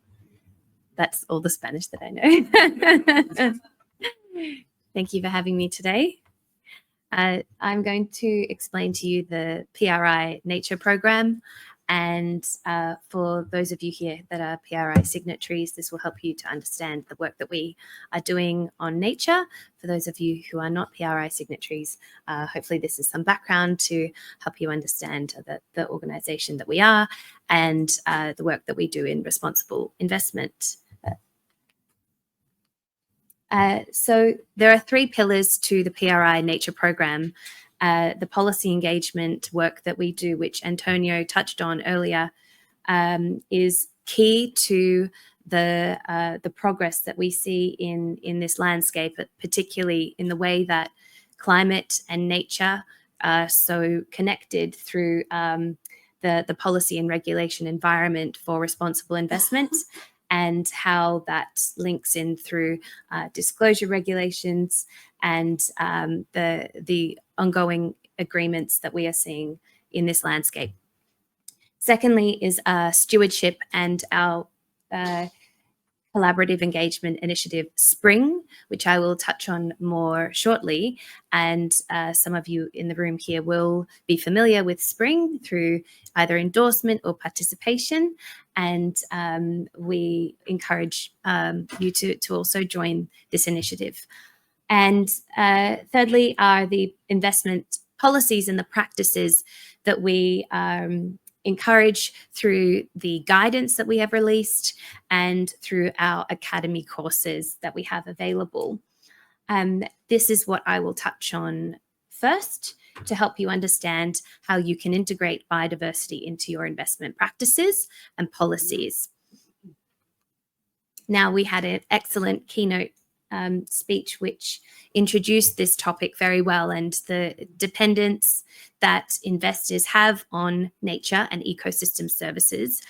That's all the Spanish that I know. Thank you for having me today. I'm going to explain to you the PRI Nature Program, and for those of you here that are PRI signatories, this will help you to understand the work that we are doing on nature. For those of you who are not PRI signatories, hopefully this is some background to help you understand the organisation that we are and the work that we do in responsible investment. So there are 3 pillars to the PRI Nature Program. The policy engagement work that we do, which Antonio touched on earlier, is key to the progress that we see in this landscape, particularly in the way that climate and nature are so connected through the policy and regulation environment for responsible investment, and how that links in through disclosure regulations and the ongoing agreements that we are seeing in this landscape. Secondly is stewardship and our collaborative engagement initiative, SPRING, which I will touch on more shortly. And some of you in the room here will be familiar with SPRING through either endorsement or participation. And we encourage you to also join this initiative. And thirdly are the investment policies and the practices that we encourage through the guidance that we have released and through our academy courses that we have available. This is what I will touch on first to help you understand how you can integrate biodiversity into your investment practices and policies. Now, we had an excellent keynote speech which introduced this topic very well, and the dependence that investors have on nature and ecosystem services,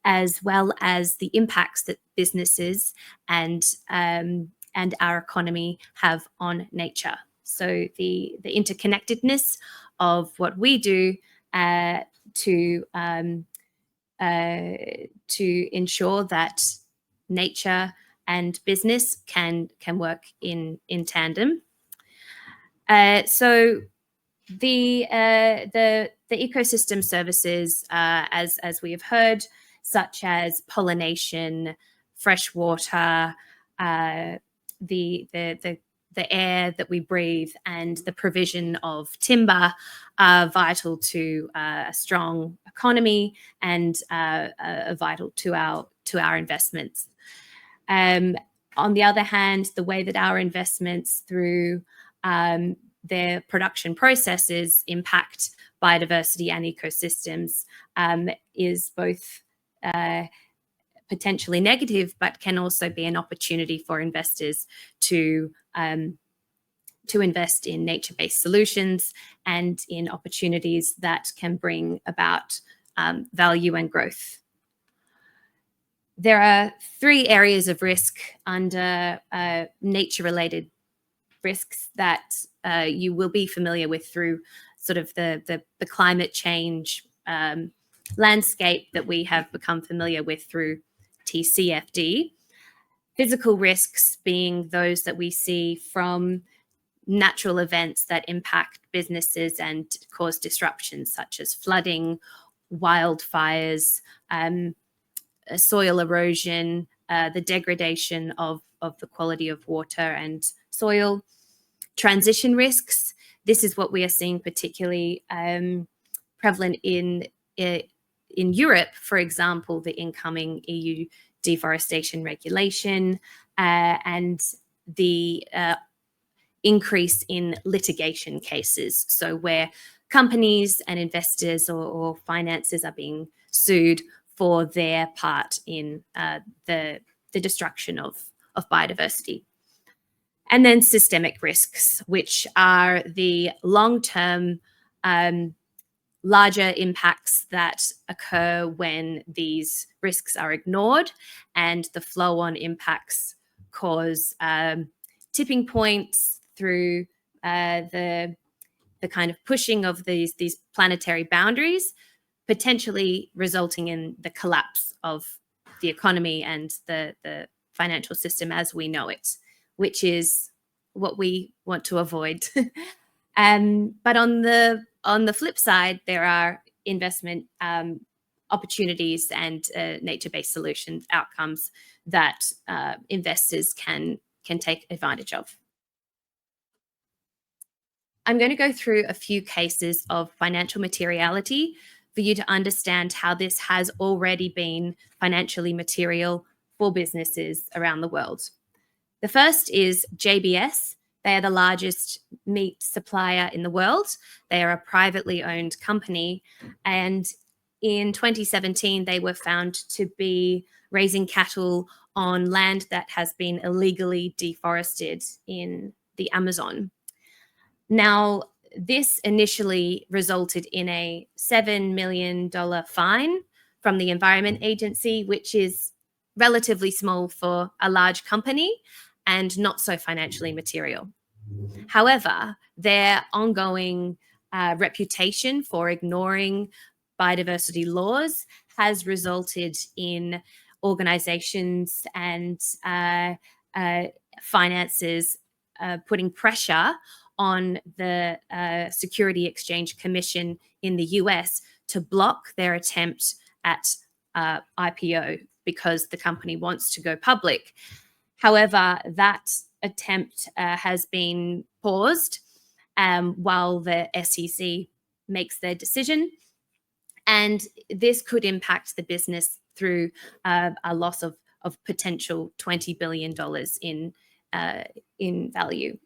as well as the impacts that businesses and our economy have on nature. So the interconnectedness of what we do to ensure that nature and business can work in tandem. So the ecosystem services, as we have heard, such as pollination, fresh water, the air that we breathe, and the provision of timber are vital to a strong economy and are vital to our investments. On the other hand, the way that our investments through their production processes impact biodiversity and ecosystems is both potentially negative, but can also be an opportunity for investors to invest in nature-based solutions and in opportunities that can bring about value and growth. There are 3 areas of risk under nature-related risks that you will be familiar with through sort of the climate change landscape that we have become familiar with through TCFD. Physical risks being those that we see from natural events that impact businesses and cause disruptions, such as flooding, wildfires, soil erosion, the degradation of the quality of water and soil. Transition risks, this is what we are seeing particularly prevalent in Europe, for example, the incoming EU deforestation regulation and the increase in litigation cases. So where companies and investors or finances are being sued for their part in the destruction of biodiversity. And then systemic risks, which are the long-term larger impacts that occur when these risks are ignored, and the flow-on impacts cause tipping points through the kind of pushing of these planetary boundaries, potentially resulting in the collapse of the economy and the financial system as we know it, which is what we want to avoid. But on the flip side, there are investment opportunities and nature-based solutions outcomes that investors can take advantage of. I'm going to go through a few cases of financial materiality for you to understand how this has already been financially material for businesses around the world. The first is JBS. They are the largest meat supplier in the world. They are a privately owned company. And in 2017, they were found to be raising cattle on land that has been illegally deforested in the Amazon. Now, this initially resulted in a $7 million fine from the Environment Agency, which is relatively small for a large company and not so financially material. However, their ongoing reputation for ignoring biodiversity laws has resulted in organizations and finances putting pressure on the Security Exchange Commission in the US to block their attempt at IPO because the company wants to go public. However, that attempt has been paused while the SEC makes their decision. And this could impact the business through a loss of potential $20 billion in value.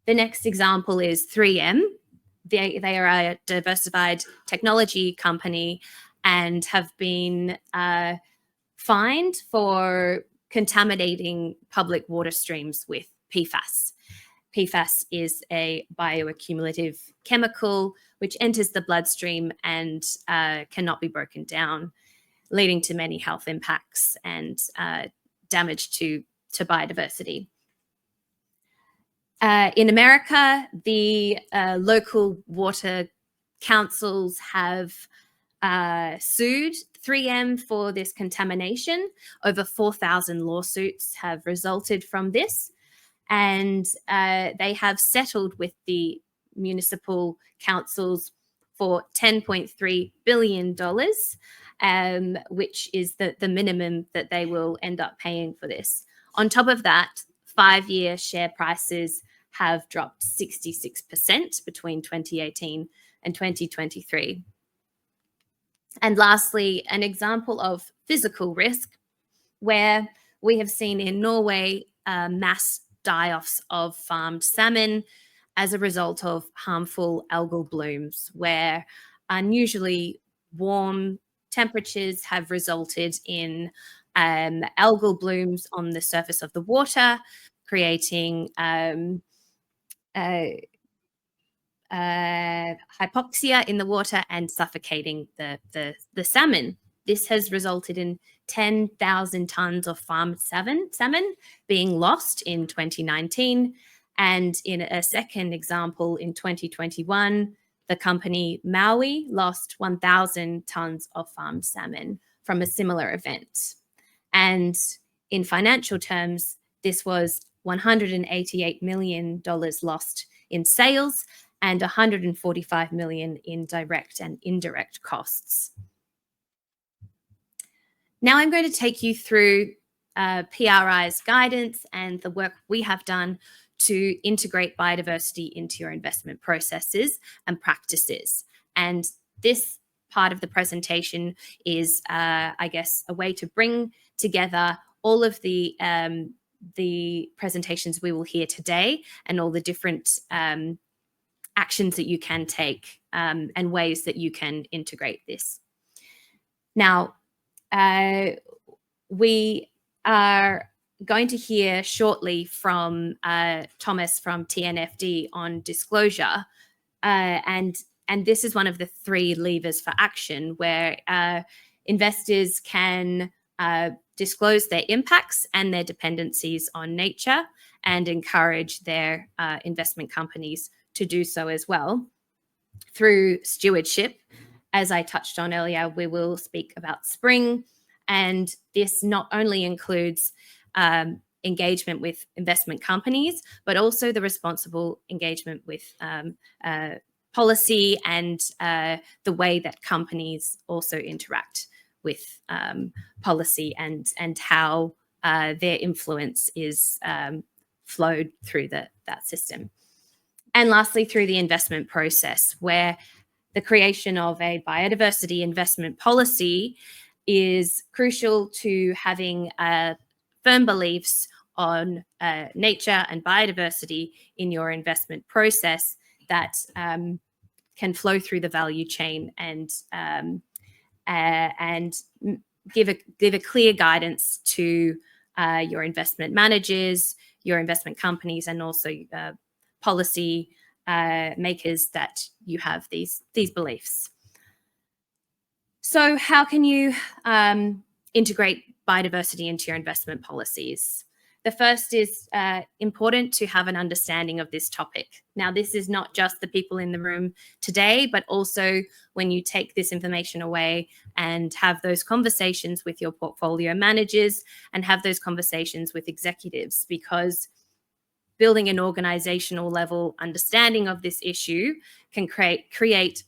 The next example is 3M. They are a diversified technology company and have been fined for contaminating public water streams with PFAS. PFAS is a bioaccumulative chemical which enters the bloodstream and cannot be broken down, leading to many health impacts and damage to biodiversity. In America, the local water councils have sued 3M for this contamination. Over 4,000 lawsuits have resulted from this, and they have settled with the municipal councils for $10.3 billion, which is the minimum that they will end up paying for this. On top of that, 5-year share prices have dropped 66% between 2018 and 2023. And lastly, an example of physical risk where we have seen in Norway mass die-offs of farmed salmon as a result of harmful algal blooms, where unusually warm temperatures have resulted in algal blooms on the surface of the water, creating hypoxia in the water and suffocating the salmon. This has resulted in 10,000 tons of farmed salmon being lost in 2019. And in a second example, in 2021, the company Maui lost 1,000 tons of farmed salmon from a similar event. And in financial terms, this was $188 million lost in sales and $145 million in direct and indirect costs. Now I'm going to take you through PRI's guidance and the work we have done to integrate biodiversity into your investment processes and practices. And this part of the presentation is, I guess, a way to bring together all of the presentations we will hear today and all the different actions that you can take and ways that you can integrate this. Now, we are going to hear shortly from Thomas from TNFD on disclosure, and this is one of the 3 levers for action where investors can disclose their impacts and their dependencies on nature and encourage their investment companies to do so as well. Through stewardship, as I touched on earlier, we will speak about Spring, and this not only includes engagement with investment companies, but also the responsible engagement with policy and the way that companies also interact with policy and how their influence is flowed through that system. And lastly, through the investment process, where the creation of a biodiversity investment policy is crucial to having firm beliefs on nature and biodiversity in your investment process that can flow through the value chain and give a clear guidance to your investment managers, your investment companies, and also policy makers that you have these beliefs. So how can you integrate biodiversity into your investment policies? The first is important to have an understanding of this topic. Now, this is not just the people in the room today, but also when you take this information away and have those conversations with your portfolio managers and have those conversations with executives, because building an organizational level understanding of this issue can create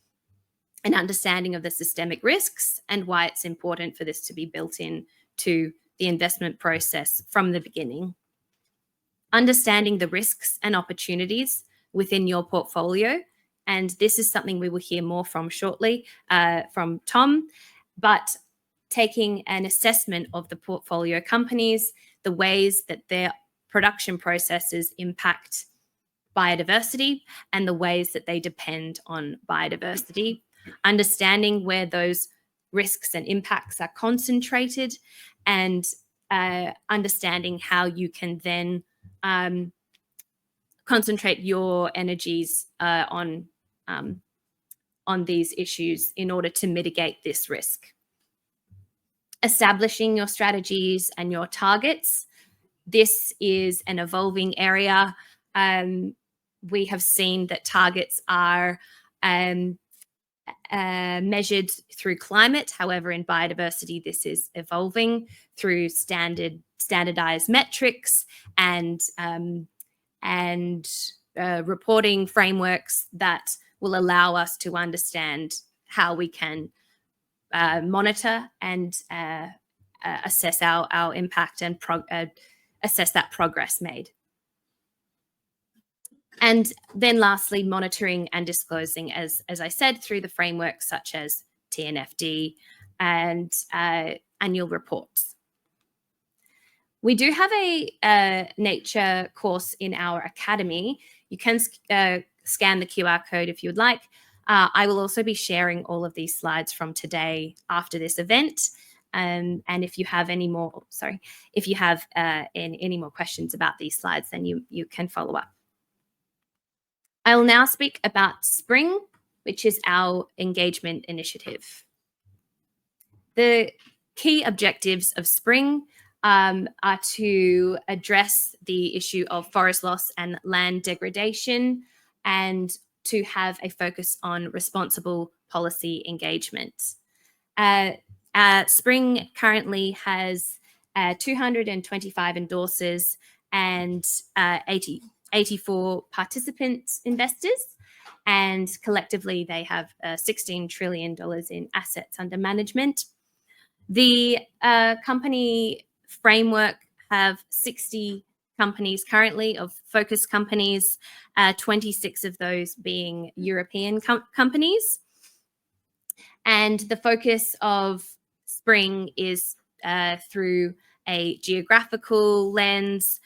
an understanding of the systemic risks and why it's important for this to be built in to the investment process from the beginning. Understanding the risks and opportunities within your portfolio And this is something we will hear more from shortly from Tom. But taking an assessment of the portfolio companies, the ways that their production processes impact biodiversity and the ways that they depend on biodiversity, understanding where those risks and impacts are concentrated, and understanding how you can then concentrate your energies on these issues in order to mitigate this risk. Establishing your strategies and your targets. This is an evolving area. We have seen that targets are measured through climate. However, in biodiversity, this is evolving through standardized metrics and reporting frameworks that will allow us to understand how we can monitor and assess our impact and assess that progress made. And then lastly, monitoring and disclosing, as I said, through the frameworks such as TNFD and annual reports. We do have a nature course in our academy. You can scan the QR code if you would like. I will also be sharing all of these slides from today after this event. And if you have any more, if you have any more questions about these slides, then you can follow up. I will now speak about Spring, which is our engagement initiative. The key objectives of Spring are to address the issue of forest loss and land degradation, and to have a focus on responsible policy engagement. Spring currently has 225 endorsers and 84 participant investors, and collectively they have $16 trillion in assets under management. The company framework have 60 companies currently, of focus companies, 26 of those being European companies. And the focus of Spring is through a geographical lens,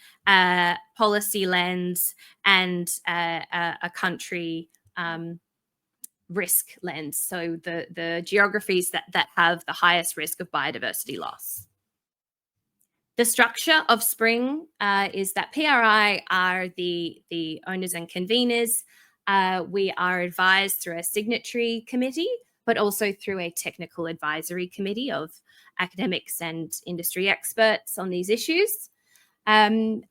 policy lens, and a country risk lens. So the geographies that have the highest risk of biodiversity loss. The structure of Spring is that PRI are the owners and conveners. We are advised through a signatory committee, but also through a technical advisory committee of academics and industry experts on these issues. And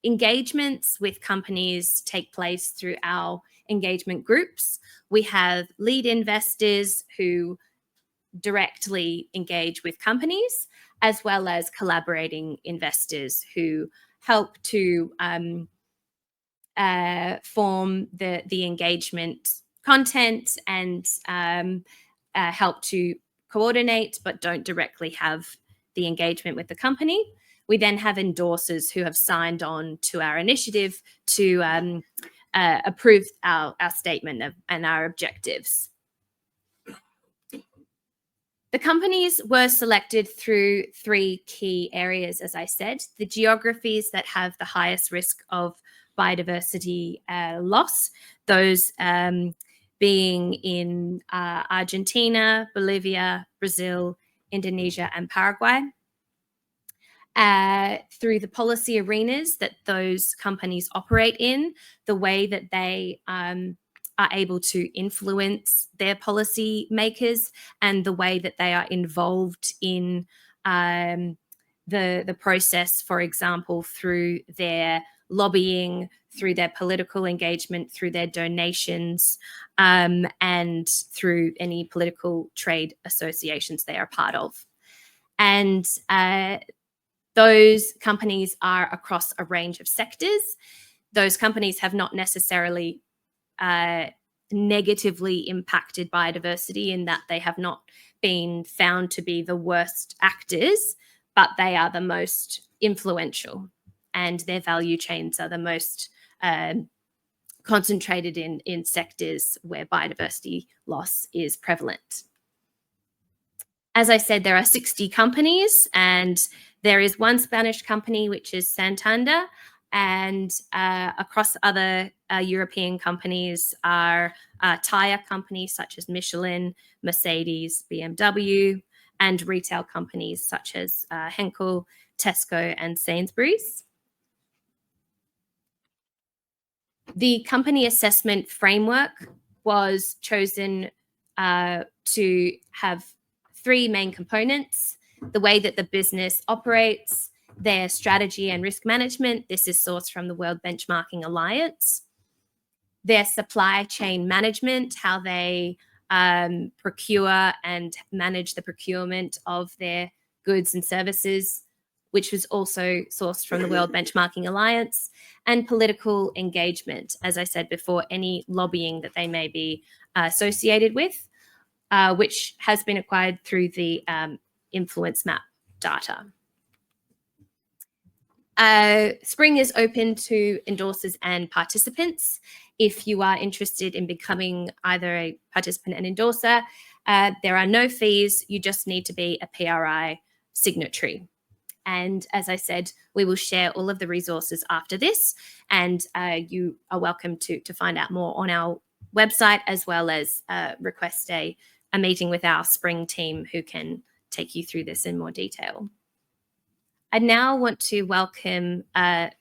engagements with companies take place through our engagement groups. We have lead investors who directly engage with companies, as well as collaborating investors who help to form the engagement content and help to coordinate, but don't directly have the engagement with the company. We then have endorsers who have signed on to our initiative to approve our statement and our objectives. The companies were selected through 3 key areas, as I said: the geographies that have the highest risk of biodiversity loss, those being in Argentina, Bolivia, Brazil, Indonesia, and Paraguay. Through the policy arenas that those companies operate in, the way that they are able to influence their policy makers, and the way that they are involved in the process, for example, through their lobbying, through their political engagement, through their donations, and through any political trade associations they are part of. And those companies are across a range of sectors. Those companies have not necessarily negatively impacted biodiversity in that they have not been found to be the worst actors, but they are the most influential, and their value chains are the most concentrated in sectors where biodiversity loss is prevalent. As I said, there are 60 companies, and there is one Spanish company, which is Santander, and across other European companies are tire companies such as Michelin, Mercedes, BMW, and retail companies such as Henkel, Tesco, and Sainsbury's. The company assessment framework was chosen to have 3 main components: the way that the business operates, their strategy and risk management. This is sourced from the World Benchmarking Alliance. Their supply chain management, how they procure and manage the procurement of their goods and services, which was also sourced from the World Benchmarking Alliance. And political engagement, as I said before, any lobbying that they may be associated with, which has been acquired through the Influence Map data. Spring is open to endorsers and participants. If you are interested in becoming either a participant and endorser, there are no fees. You just need to be a PRI signatory. And as I said, we will share all of the resources after this, and you are welcome to find out more on our website, as well as request a meeting with our Spring team who can take you through this in more detail. I now want to welcome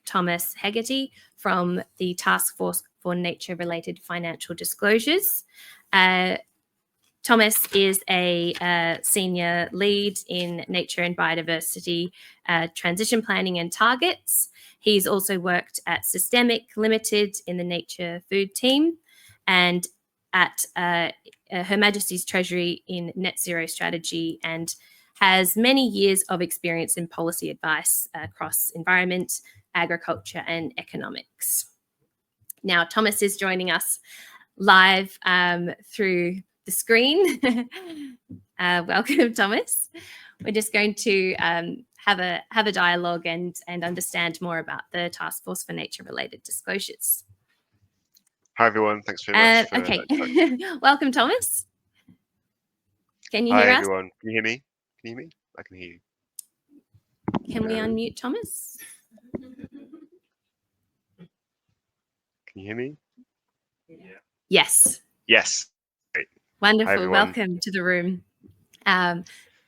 Thomas Hegarty from the Task Force for Nature-Related Financial Disclosures. Thomas is a senior lead in nature and biodiversity transition planning and targets. He's also worked at Systemic Limited in the nature food team, and at Her Majesty's Treasury in net zero strategy, and has many years of experience in policy advice across environment, agriculture, and economics. Now, Thomas is joining us live through the screen. Welcome, Thomas. We're just going to have a dialogue and understand more about the Task Force for Nature-Related Disclosures. Hi, everyone. Thanks very much. Okay. Welcome, Thomas. Can you hear us? Hi, everyone. Can you hear me? Can you hear me? I can hear you. Can we unmute Thomas? Can you hear me? Yes. Yes. Great. Wonderful. Hi, welcome to the room.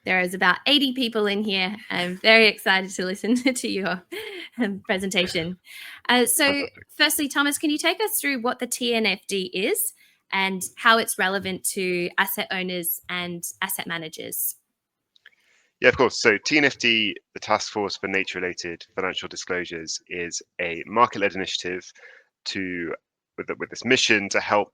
There is about 80 people in here. I'm very excited to listen to your presentation. So firstly, Thomas, can you take us through what the TNFD is and how it's relevant to asset owners and asset managers? Yeah, of course. So TNFD, the Task Force for Nature-Related Financial Disclosures, is a market-led initiative with this mission to help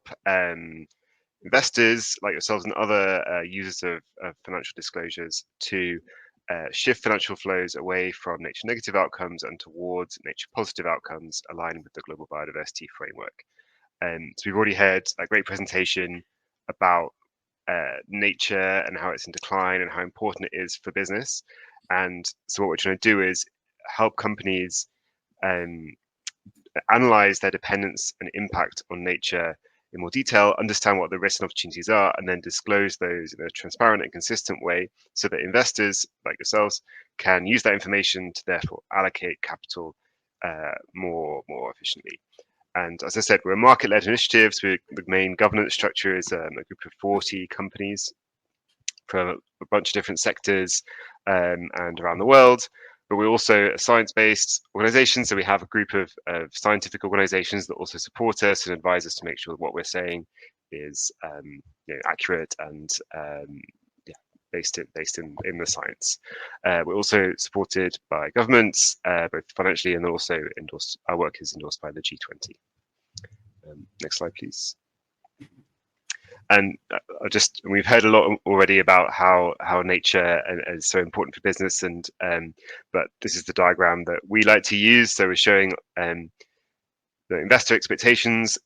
investors like yourselves and other users of financial disclosures to shift financial flows away from nature negative outcomes and towards nature positive outcomes aligned with the Global Biodiversity Framework. So we've already heard a great presentation about nature and how it's in decline and how important it is for business. And so what we're trying to do is help companies analyze their dependence and impact on nature in more detail, understand what the risks and opportunities are, and then disclose those in a transparent and consistent way so that investors like yourselves can use that information to therefore allocate capital more efficiently. And as I said, we're a market-led initiative, so the main governance structure is a group of 40 companies from a bunch of different sectors and around the world. But we're also a science-based organization, so we have a group of scientific organizations that also support us and advise us to make sure that what we're saying is accurate and based in the science. We're also supported by governments, both financially and also endorsed. Our work is endorsed by the G20. Next slide, please. And we've heard a lot already about how nature is so important for business, and but this is the diagram that we like to use. So we're showing the investor expectations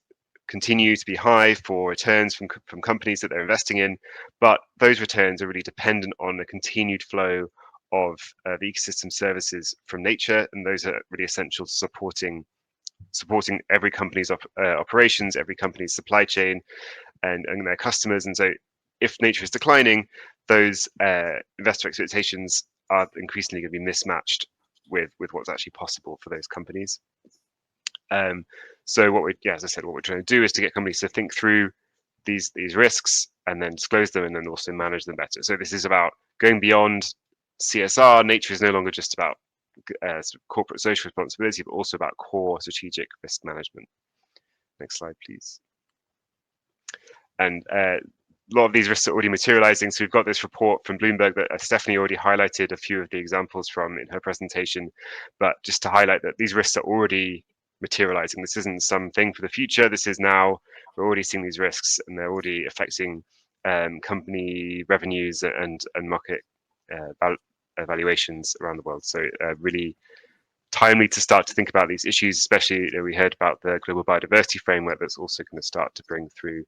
continue to be high for returns from companies that they're investing in, but those returns are really dependent on the continued flow of ecosystem services from nature, and those are really essential to supporting supporting every company's operations, every company's supply chain, and their customers. And so, if nature is declining, those investor expectations are increasingly going to be mismatched with what's actually possible for those companies. So as I said, what we're trying to do is to get companies to think through these risks and then disclose them and then also manage them better. So this is about going beyond CSR. Nature is no longer just about corporate social responsibility, but also about core strategic risk management. Next slide, please. And a lot of these risks are already materializing. So we've got this report from Bloomberg that Stephanie already highlighted a few of the examples from in her presentation, but just to highlight that these risks are already materializing. This isn't something for the future. This is now, we're already seeing these risks and they're already affecting company revenues and market valuations around the world. So really timely to start to think about these issues, especially we heard about the global biodiversity framework that's also going to start to bring through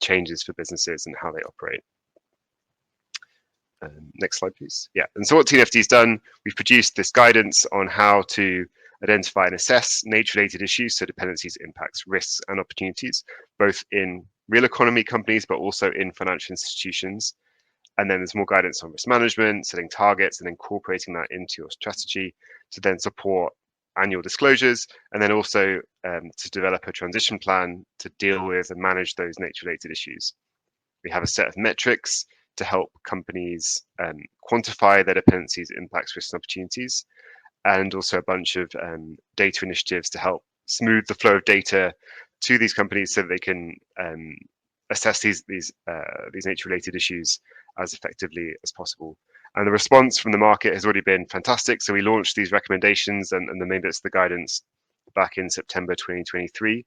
changes for businesses and how they operate. Next slide, please. Yeah, and so what TNFD has done, we've produced this guidance on how to identify and assess nature-related issues, so dependencies, impacts, risks, and opportunities, both in real economy companies, but also in financial institutions. And then there's more guidance on risk management, setting targets, and incorporating that into your strategy to then support annual disclosures, and then also to develop a transition plan to deal with and manage those nature-related issues. We have a set of metrics to help companies quantify their dependencies, impacts, risks, and opportunities, and also a bunch of data initiatives to help smooth the flow of data to these companies so that they can assess these nature-related issues as effectively as possible. And the response from the market has already been fantastic. So we launched these recommendations and the main bits of the guidance back in September 2023.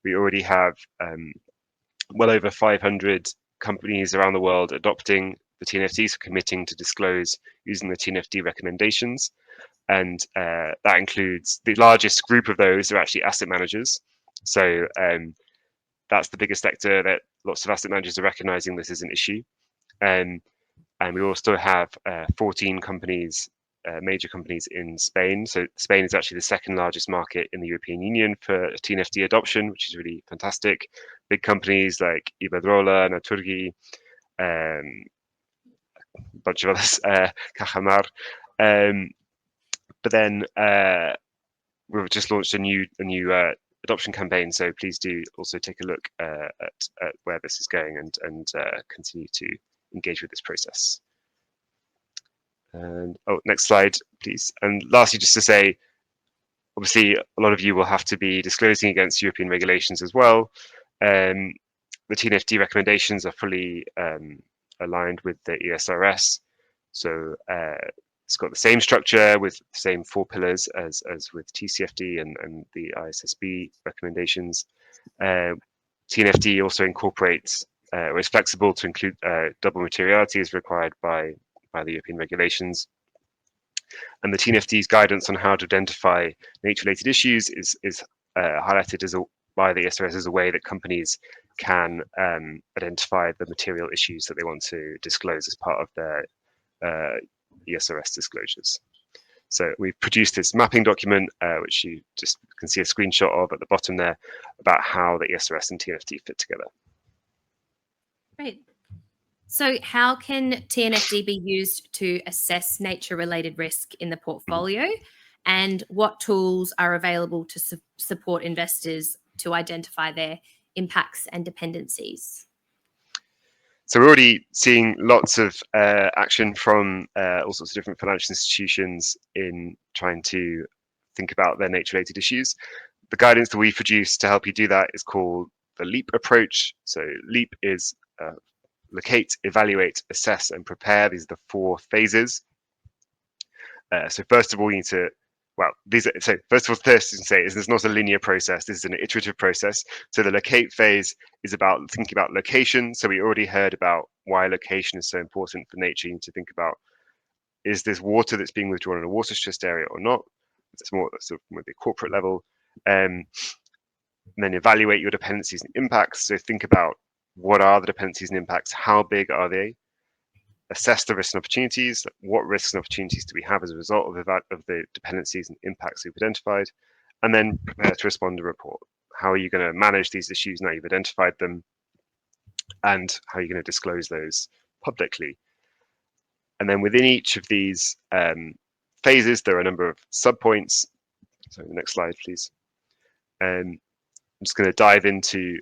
We already have well over 500 companies around the world adopting the TNFD, so committing to disclose using the TNFD recommendations. And that includes the largest group of those are actually asset managers. So that's the biggest sector that lots of asset managers are recognizing this is an issue. And we also have 14 companies, major companies in Spain. So Spain is actually the second largest market in the European Union for TNFD adoption, which is really fantastic. Big companies like Iberdrola, Naturgy, a bunch of others, Cajamar. But then we've just launched a new adoption campaign. So please do also take a look at where this is going and continue to engage with this process. And next slide, please. And lastly, just to say, obviously, a lot of you will have to be disclosing against European regulations as well. The TNFD recommendations are fully aligned with the ESRS. So it's got the same structure with the same 4 pillars as with TCFD and the ISSB recommendations. TNFD also incorporates, or is flexible to include double materiality as required by the European regulations. And the TNFD's guidance on how to identify nature-related issues is highlighted by the ESRS as a way that companies can identify the material issues that they want to disclose as part of their ESRS disclosures. So we've produced this mapping document, which you just can see a screenshot of at the bottom there, about how the ESRS and TNFD fit together. Great. So how can TNFD be used to assess nature-related risk in the portfolio? And what tools are available to support investors to identify their impacts and dependencies? So we're already seeing lots of action from all sorts of different financial institutions in trying to think about their nature-related issues. The guidance that we produce to help you do that is called the LEAP approach. So LEAP is locate, evaluate, assess, and prepare. These are the 4 phases. So first of all, you need to, well, first of all, first to say is this is not a linear process. This is an iterative process. So the locate phase is about thinking about location. So we already heard about why location is so important for nature. You need to think about, is this water that's being withdrawn in a water stressed area or not? It's more sort of maybe corporate level. And then evaluate your dependencies and impacts. So think about, what are the dependencies and impacts? How big are they? Assess the risks and opportunities. What risks and opportunities do we have as a result of the dependencies and impacts we've identified? and then prepare to respond to report. How are you going to manage these issues now you've identified them, and how are you going to disclose those publicly? And then within each of these phases, there are a number of subpoints. So the next slide, please. I'm just going to dive into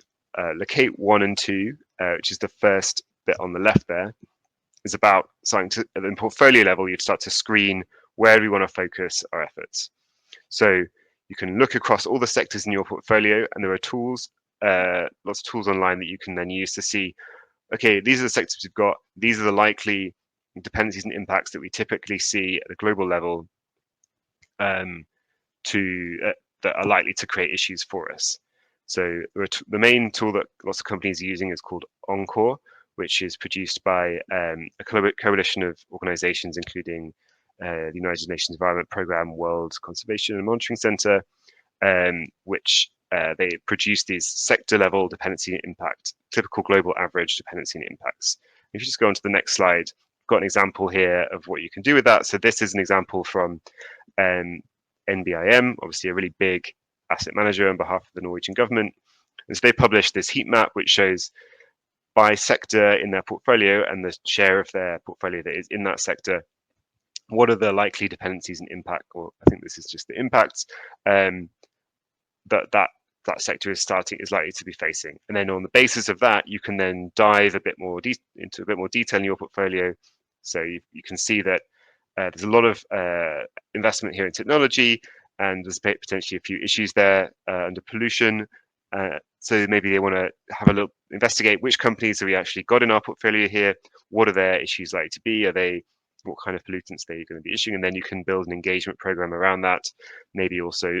locate 1 and 2, which is the first bit on the left there. Is about starting to, at the portfolio level, you'd start to screen where do we want to focus our efforts. So you can look across all the sectors in your portfolio, and there are tools, lots of tools online that you can then use to see, okay, these are the sectors we've got, these are the likely dependencies and impacts that we typically see at a global level that are likely to create issues for us. So the main tool that lots of companies are using is called Encore, which is produced by a coalition of organizations, including the United Nations Environment Programme, World Conservation and Monitoring Centre, which they produce these sector-level dependency and impact, typical global average dependency and impacts. If you just go on to the next slide, I've got an example here of what you can do with that. So this is an example from NBIM, obviously a really big asset manager on behalf of the Norwegian government. And so they published this heat map, which shows by sector in their portfolio and the share of their portfolio that is in that sector, what are the likely dependencies and impact, or I think this is just the impacts that sector is likely to be facing. And then on the basis of that, you can then dive a bit more into a bit more detail in your portfolio. So you can see that there's a lot of investment here in technology, and there's potentially a few issues there under pollution. So maybe they want to have a look, investigate which companies have we actually got in our portfolio here. What are their issues likely to be? What kind of pollutants they're going to be issuing? And then you can build an engagement program around that. Maybe also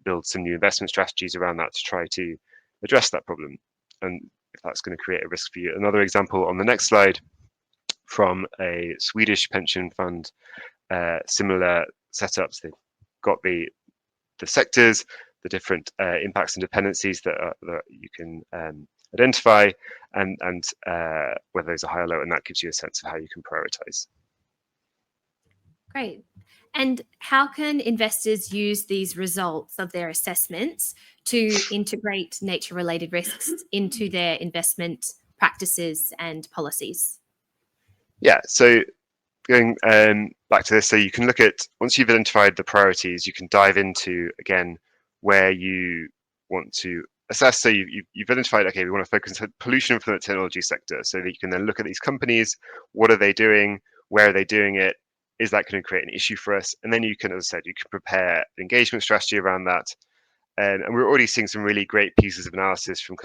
build some new investment strategies around that to try to address that problem. And if that's going to create a risk for you. Another example on the next slide from a Swedish pension fund, similar setups. They've got the sectors, the different impacts and dependencies that you can identify, and whether those are high or low, and that gives you a sense of how you can prioritize. Great. And how can investors use these results of their assessments to integrate nature-related risks into their investment practices and policies? Yeah, so going back to this, so you can look at, once you've identified the priorities, you can dive into, again, where you want to assess. So you've identified, okay, we want to focus on pollution from the technology sector, so that you can then look at these companies, what are they doing, where are they doing it, is that going to create an issue for us? And then you can, as I said, you can prepare an engagement strategy around that. And we're already seeing some really great pieces of analysis from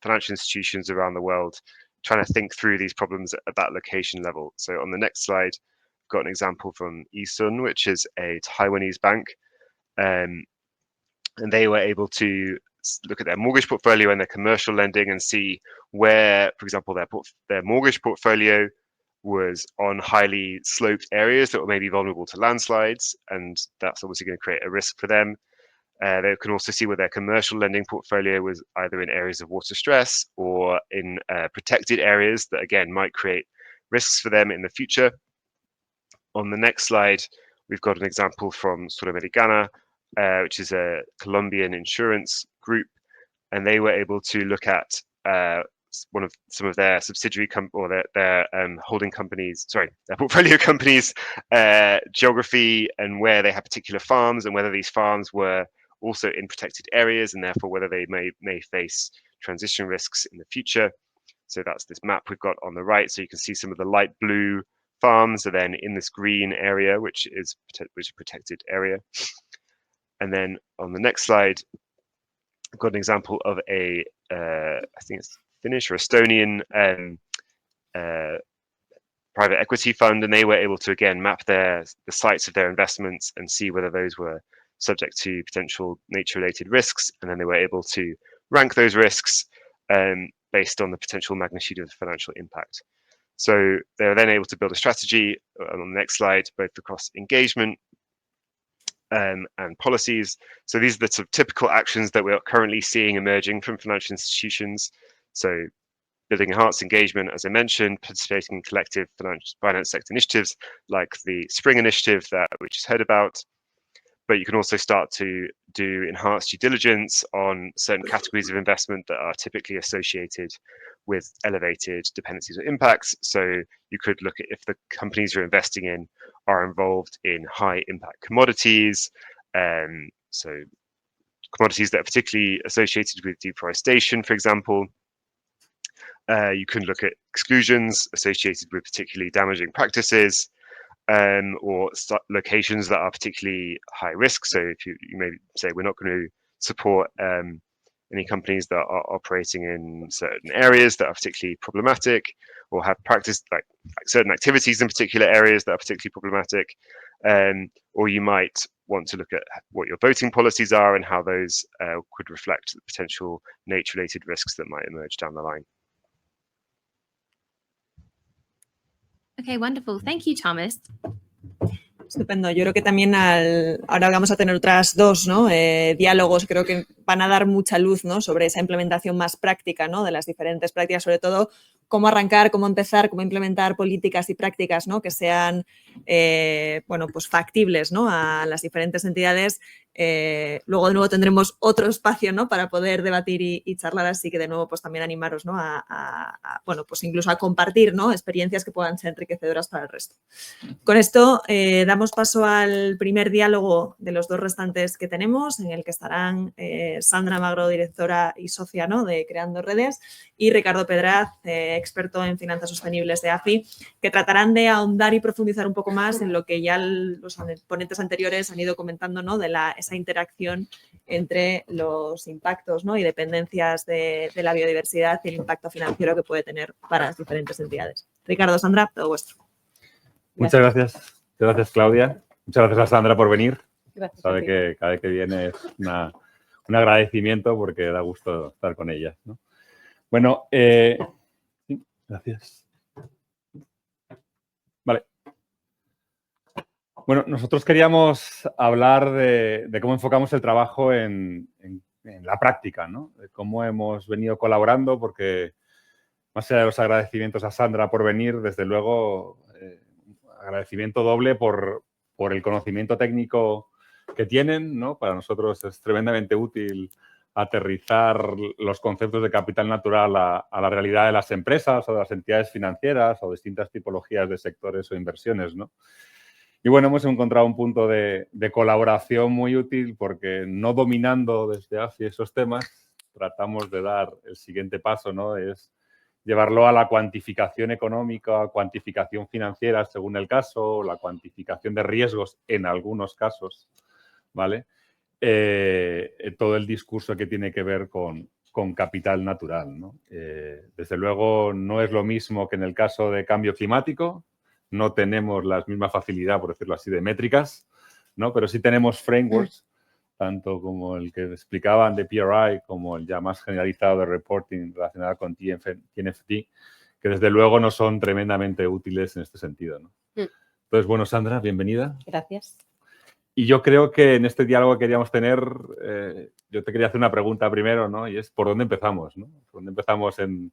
financial institutions around the world, trying to think through these problems at that location level. So on the next slide, I've got an example from E-Sun, which is a Taiwanese bank. And they were able to look at their mortgage portfolio and their commercial lending and see where, for example, their mortgage portfolio was on highly sloped areas that were maybe vulnerable to landslides, and that's obviously going to create a risk for them. They can also see where their commercial lending portfolio was either in areas of water stress or in protected areas that, again, might create risks for them in the future. On the next slide, we've got an example from Sudamericana, which is a Colombian insurance group, and they were able to look at some of their subsidiary or their holding companies, their portfolio companies, geography, and where they have particular farms, and whether these farms were also in protected areas, and therefore whether they may face transition risks in the future. So that's this map we've got on the right. So you can see some of the light blue farms are then in this green area, which is a protected area. And then on the next slide, I've got an example of I think it's Finnish or Estonian private equity fund, and they were able to, again, map the sites of their investments and see whether those were subject to potential nature-related risks, and then they were able to rank those risks based on the potential magnitude of the financial impact. So they were then able to build a strategy on the next slide, both across engagement and policies. So these are the sort of typical actions that we're currently seeing emerging from financial institutions. So building enhanced engagement, as I mentioned, participating in collective finance sector initiatives like the Spring Initiative that we just heard about, but you can also start to do enhanced due diligence on certain categories of investment that are typically associated with elevated dependencies or impacts. So you could look at if the companies you're investing in are involved in high impact commodities, so commodities that are particularly associated with deforestation, for example. You can look at exclusions associated with particularly damaging practices, or locations that are particularly high risk. So if you may say we're not going to support any companies that are operating in certain areas that are particularly problematic, or have practiced like certain activities in particular areas that are particularly problematic, or you might want to look at what your voting policies are and how those could reflect the potential nature-related risks that might emerge down the line. Okay, wonderful. Thank you, Thomas. Estupendo. Yo creo que también ahora vamos a tener otras dos, ¿no? Diálogos, creo que van a dar mucha luz, ¿no? Sobre esa implementación más práctica, ¿no? De las diferentes prácticas, sobre todo cómo arrancar, cómo empezar, cómo implementar políticas y prácticas, ¿no? Que sean, bueno, pues factibles, ¿no? A las diferentes entidades. Luego de nuevo tendremos otro espacio, ¿no? Para poder debatir y charlar, así que de nuevo pues también animaros, ¿no? Bueno, pues incluso a compartir, ¿no? Experiencias que puedan ser enriquecedoras para el resto. Con esto damos paso al primer diálogo de los dos restantes que tenemos, en el que estarán Sandra Magro, directora y socia, ¿no? De Creando Redes, y Ricardo Pedraz, experto en finanzas sostenibles de AFI, que tratarán de ahondar y profundizar un poco más en lo que ya los ponentes anteriores han ido comentando, ¿no? De esa interacción entre los impactos, ¿no? Y dependencias de la biodiversidad y el impacto financiero que puede tener para las diferentes entidades. Ricardo, Sandra, todo vuestro. Muchas gracias. Gracias, Claudia. Muchas gracias a Sandra por venir. Gracias. Sabe que cada vez que viene es un agradecimiento porque da gusto estar con ella, ¿no? Bueno, sí, gracias. Vale. Bueno, nosotros queríamos hablar de cómo enfocamos el trabajo en la práctica, ¿no? De cómo hemos venido colaborando, porque más allá de los agradecimientos a Sandra por venir, desde luego, agradecimiento doble por el conocimiento técnico que tienen, ¿no? Para nosotros es tremendamente útil aterrizar los conceptos de capital natural a la realidad de las empresas o de las entidades financieras o distintas tipologías de sectores o inversiones, ¿no? Y bueno, hemos encontrado un punto de colaboración muy útil porque no dominando desde AFI esos temas, tratamos de dar el siguiente paso, ¿no? Es llevarlo a la cuantificación económica, cuantificación financiera según el caso, la cuantificación de riesgos en algunos casos, ¿vale? Todo el discurso que tiene que ver con capital natural, ¿no? Desde luego no es lo mismo que en el caso de cambio climático, no tenemos la misma facilidad, por decirlo así, de métricas, ¿no? Pero sí tenemos frameworks, tanto como el que explicaban de PRI como el ya más generalizado de reporting relacionado con TNFD, que desde luego no son tremendamente útiles en este sentido, ¿no? Entonces, bueno, Sandra, bienvenida. Gracias. Y yo creo que en este diálogo que queríamos tener, yo te quería hacer una pregunta primero, ¿no? Y es, ¿por dónde empezamos, ¿no? ¿Por dónde empezamos en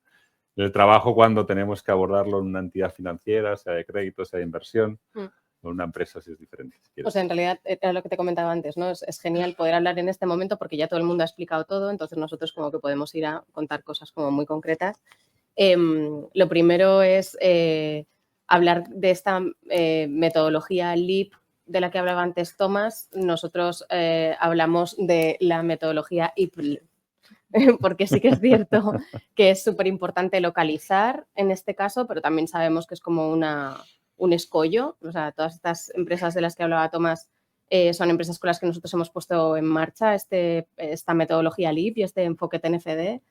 el trabajo cuando tenemos que abordarlo en una entidad financiera, sea de crédito, sea de inversión, o en una empresa si es diferente? Si o sea, en realidad era lo que te comentaba antes, ¿no? Es genial poder hablar en este momento porque ya todo el mundo ha explicado todo, entonces nosotros como que podemos ir a contar cosas como muy concretas. Lo primero es hablar de esta metodología LEAP de la que hablaba antes Thomas. Nosotros hablamos de la metodología IPL, porque sí que es cierto que es súper importante localizar en este caso, pero también sabemos que es como un escollo. O sea, todas estas empresas de las que hablaba Thomas son empresas con las que nosotros hemos puesto en marcha esta metodología LEAP y este enfoque TNFD,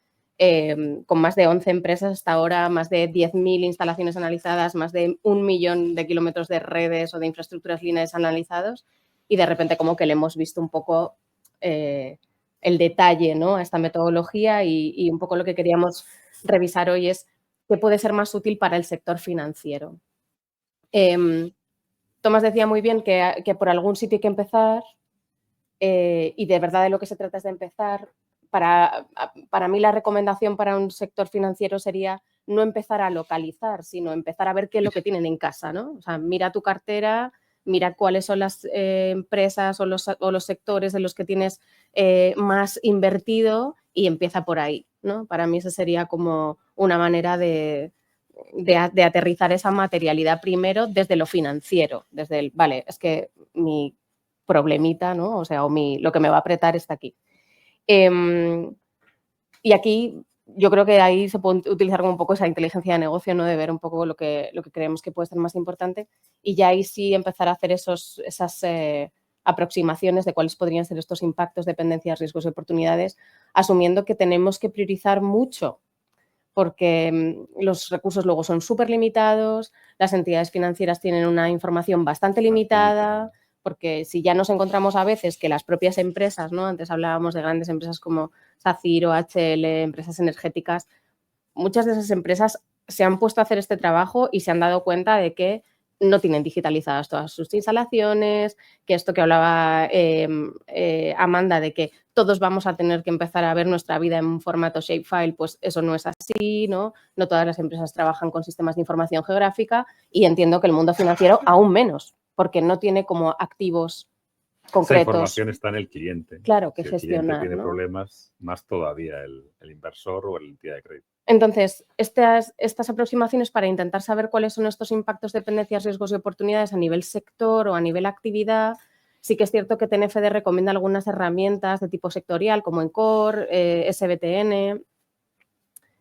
con más de 11 empresas hasta ahora, más de 10.000 instalaciones analizadas, más de 1 millón de kilómetros de redes o de infraestructuras lineales analizados, y de repente como que le hemos visto un poco el detalle, ¿no? A esta metodología y un poco lo que queríamos revisar hoy es qué puede ser más útil para el sector financiero. Tomás decía muy bien que por algún sitio hay que empezar y de verdad de lo que se trata es de empezar. Para mí la recomendación para un sector financiero sería no empezar a localizar, sino empezar a ver qué es lo que tienen en casa, ¿no? O sea, mira tu cartera, mira cuáles son las empresas o los sectores de los que tienes más invertido y empieza por ahí, ¿no? Para mí esa sería como una manera de aterrizar esa materialidad primero desde lo financiero, desde el, vale, es que mi problemita, ¿no? O sea, lo que me va a apretar está aquí. Y aquí yo creo que ahí se puede utilizar como un poco esa inteligencia de negocio, ¿no? De ver un poco lo que creemos que puede ser más importante y ya ahí sí empezar a hacer esas aproximaciones de cuáles podrían ser estos impactos, dependencias, riesgos y oportunidades, asumiendo que tenemos que priorizar mucho porque los recursos luego son súper limitados, las entidades financieras tienen una información bastante limitada, porque si ya nos encontramos a veces que las propias empresas, ¿no? Antes hablábamos de grandes empresas como SACIR o HL, empresas energéticas, muchas de esas empresas se han puesto a hacer este trabajo y se han dado cuenta de que no tienen digitalizadas todas sus instalaciones, que esto que hablaba Amanda, de que todos vamos a tener que empezar a ver nuestra vida en un formato shapefile, pues eso no es así, ¿no? No todas las empresas trabajan con sistemas de información geográfica y entiendo que el mundo financiero aún menos, porque no tiene como activos concretos. Esa información está en el cliente. Claro, que si gestionar. El cliente tiene ¿no? problemas, más todavía el inversor o la entidad de crédito. Entonces, estas aproximaciones para intentar saber cuáles son estos impactos, dependencias, riesgos y oportunidades a nivel sector o a nivel actividad, sí que es cierto que TNFD recomienda algunas herramientas de tipo sectorial como ENCORE, SBTN.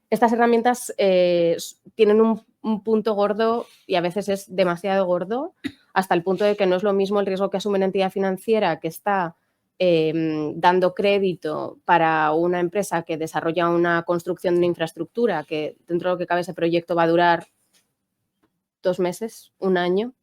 Estas herramientas tienen un punto gordo y a veces es demasiado gordo, hasta el punto de que no es lo mismo el riesgo que asume una entidad financiera que está dando crédito para una empresa que desarrolla una construcción de una infraestructura que dentro de lo que cabe ese proyecto va a durar 2 meses, 1 año,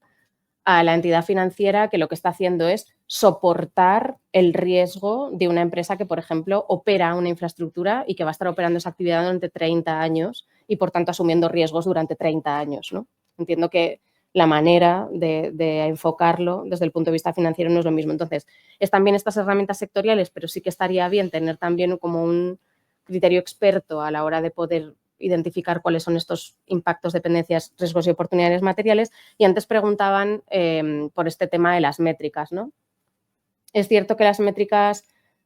a la entidad financiera que lo que está haciendo es soportar el riesgo de una empresa que, por ejemplo, opera una infraestructura y que va a estar operando esa actividad durante 30 años y, por tanto, asumiendo riesgos durante 30 años, ¿no? Entiendo que la manera de enfocarlo desde el punto de vista financiero no es lo mismo. Entonces, están bien estas herramientas sectoriales, pero sí que estaría bien tener también como un criterio experto a la hora de poder identificar cuáles son estos impactos, dependencias, riesgos y oportunidades materiales. Y antes preguntaban por este tema de las métricas, ¿no? Es cierto que las métricas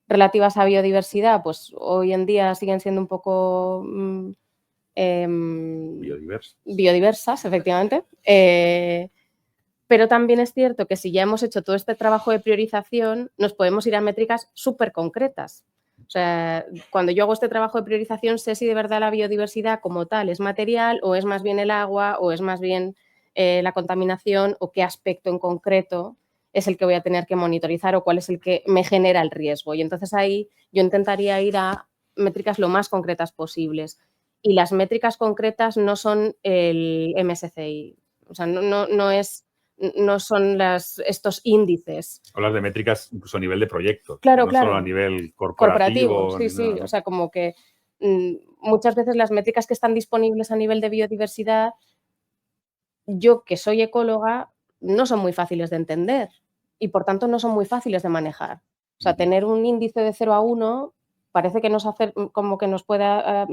relativas a biodiversidad, pues hoy en día siguen siendo un poco biodiversas, efectivamente. Pero también es cierto que si ya hemos hecho todo este trabajo de priorización, nos podemos ir a métricas súper concretas. O sea, cuando yo hago este trabajo de priorización, sé si de verdad la biodiversidad como tal es material o es más bien el agua o es más bien la contaminación o qué aspecto en concreto es el que voy a tener que monitorizar o cuál es el que me genera el riesgo. Y entonces ahí yo intentaría ir a métricas lo más concretas posibles. Y las métricas concretas no son el MSCI, o sea, no son estos índices. Hablas de métricas incluso a nivel de proyecto. Claro, no claro. Solo a nivel corporativo. Sí, sí. Nada, ¿no? O sea, como que muchas veces las métricas que están disponibles a nivel de biodiversidad, yo que soy ecóloga, no son muy fáciles de entender y por tanto no son muy fáciles de manejar. O sea, tener un índice de 0 a 1 parece que como que nos pueda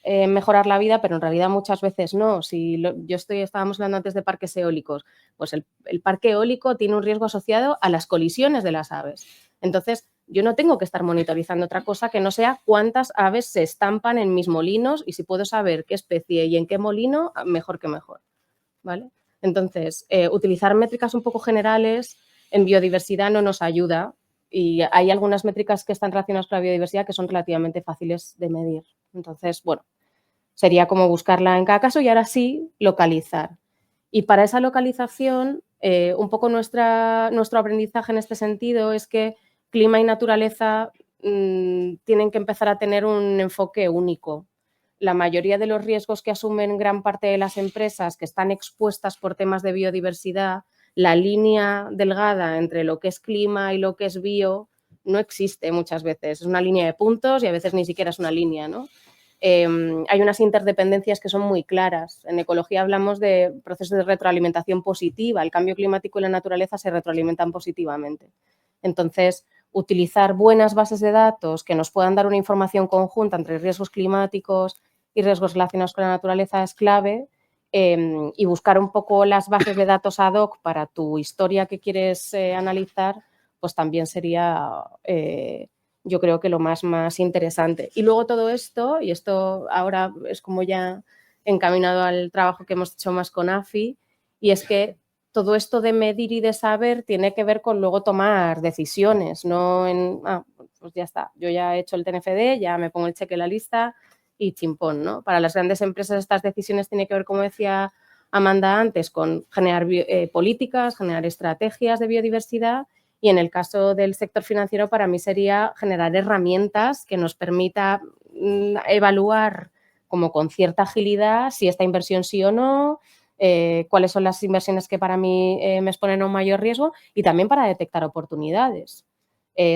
mejorar la vida, pero en realidad muchas veces no. Si estábamos hablando antes de parques eólicos, pues el parque eólico tiene un riesgo asociado a las colisiones de las aves. Entonces, yo no tengo que estar monitorizando otra cosa que no sea cuántas aves se estampan en mis molinos y si puedo saber qué especie y en qué molino, mejor que mejor, ¿vale? Entonces, utilizar métricas un poco generales en biodiversidad no nos ayuda y hay algunas métricas que están relacionadas con la biodiversidad que son relativamente fáciles de medir. Entonces, bueno, sería como buscarla en cada caso y ahora sí localizar. Y para esa localización, un poco nuestro aprendizaje en este sentido es que clima y naturaleza tienen que empezar a tener un enfoque único. La mayoría de los riesgos que asumen gran parte de las empresas que están expuestas por temas de biodiversidad, la línea delgada entre lo que es clima y lo que es bio no existe muchas veces. Es una línea de puntos y a veces ni siquiera es una línea, ¿no? Hay unas interdependencias que son muy claras. En ecología hablamos de procesos de retroalimentación positiva. El cambio climático y la naturaleza se retroalimentan positivamente. Entonces, utilizar buenas bases de datos que nos puedan dar una información conjunta entre riesgos climáticos y riesgos relacionados con la naturaleza es clave y buscar un poco las bases de datos ad hoc para tu historia que quieres analizar, pues también sería, yo creo que lo más interesante. Y luego todo esto, y esto ahora es como ya encaminado al trabajo que hemos hecho más con AFI, y es que todo esto de medir y de saber tiene que ver con luego tomar decisiones, no en, pues ya está, yo ya he hecho el TNFD, ya me pongo el cheque en la lista y chimpón, ¿no? Para las grandes empresas estas decisiones tienen que ver, como decía Amanda antes, con generar políticas, generar estrategias de biodiversidad, y en el caso del sector financiero para mí sería generar herramientas que nos permita evaluar como con cierta agilidad si esta inversión sí o no, cuáles son las inversiones que para mí me exponen a un mayor riesgo, y también para detectar oportunidades.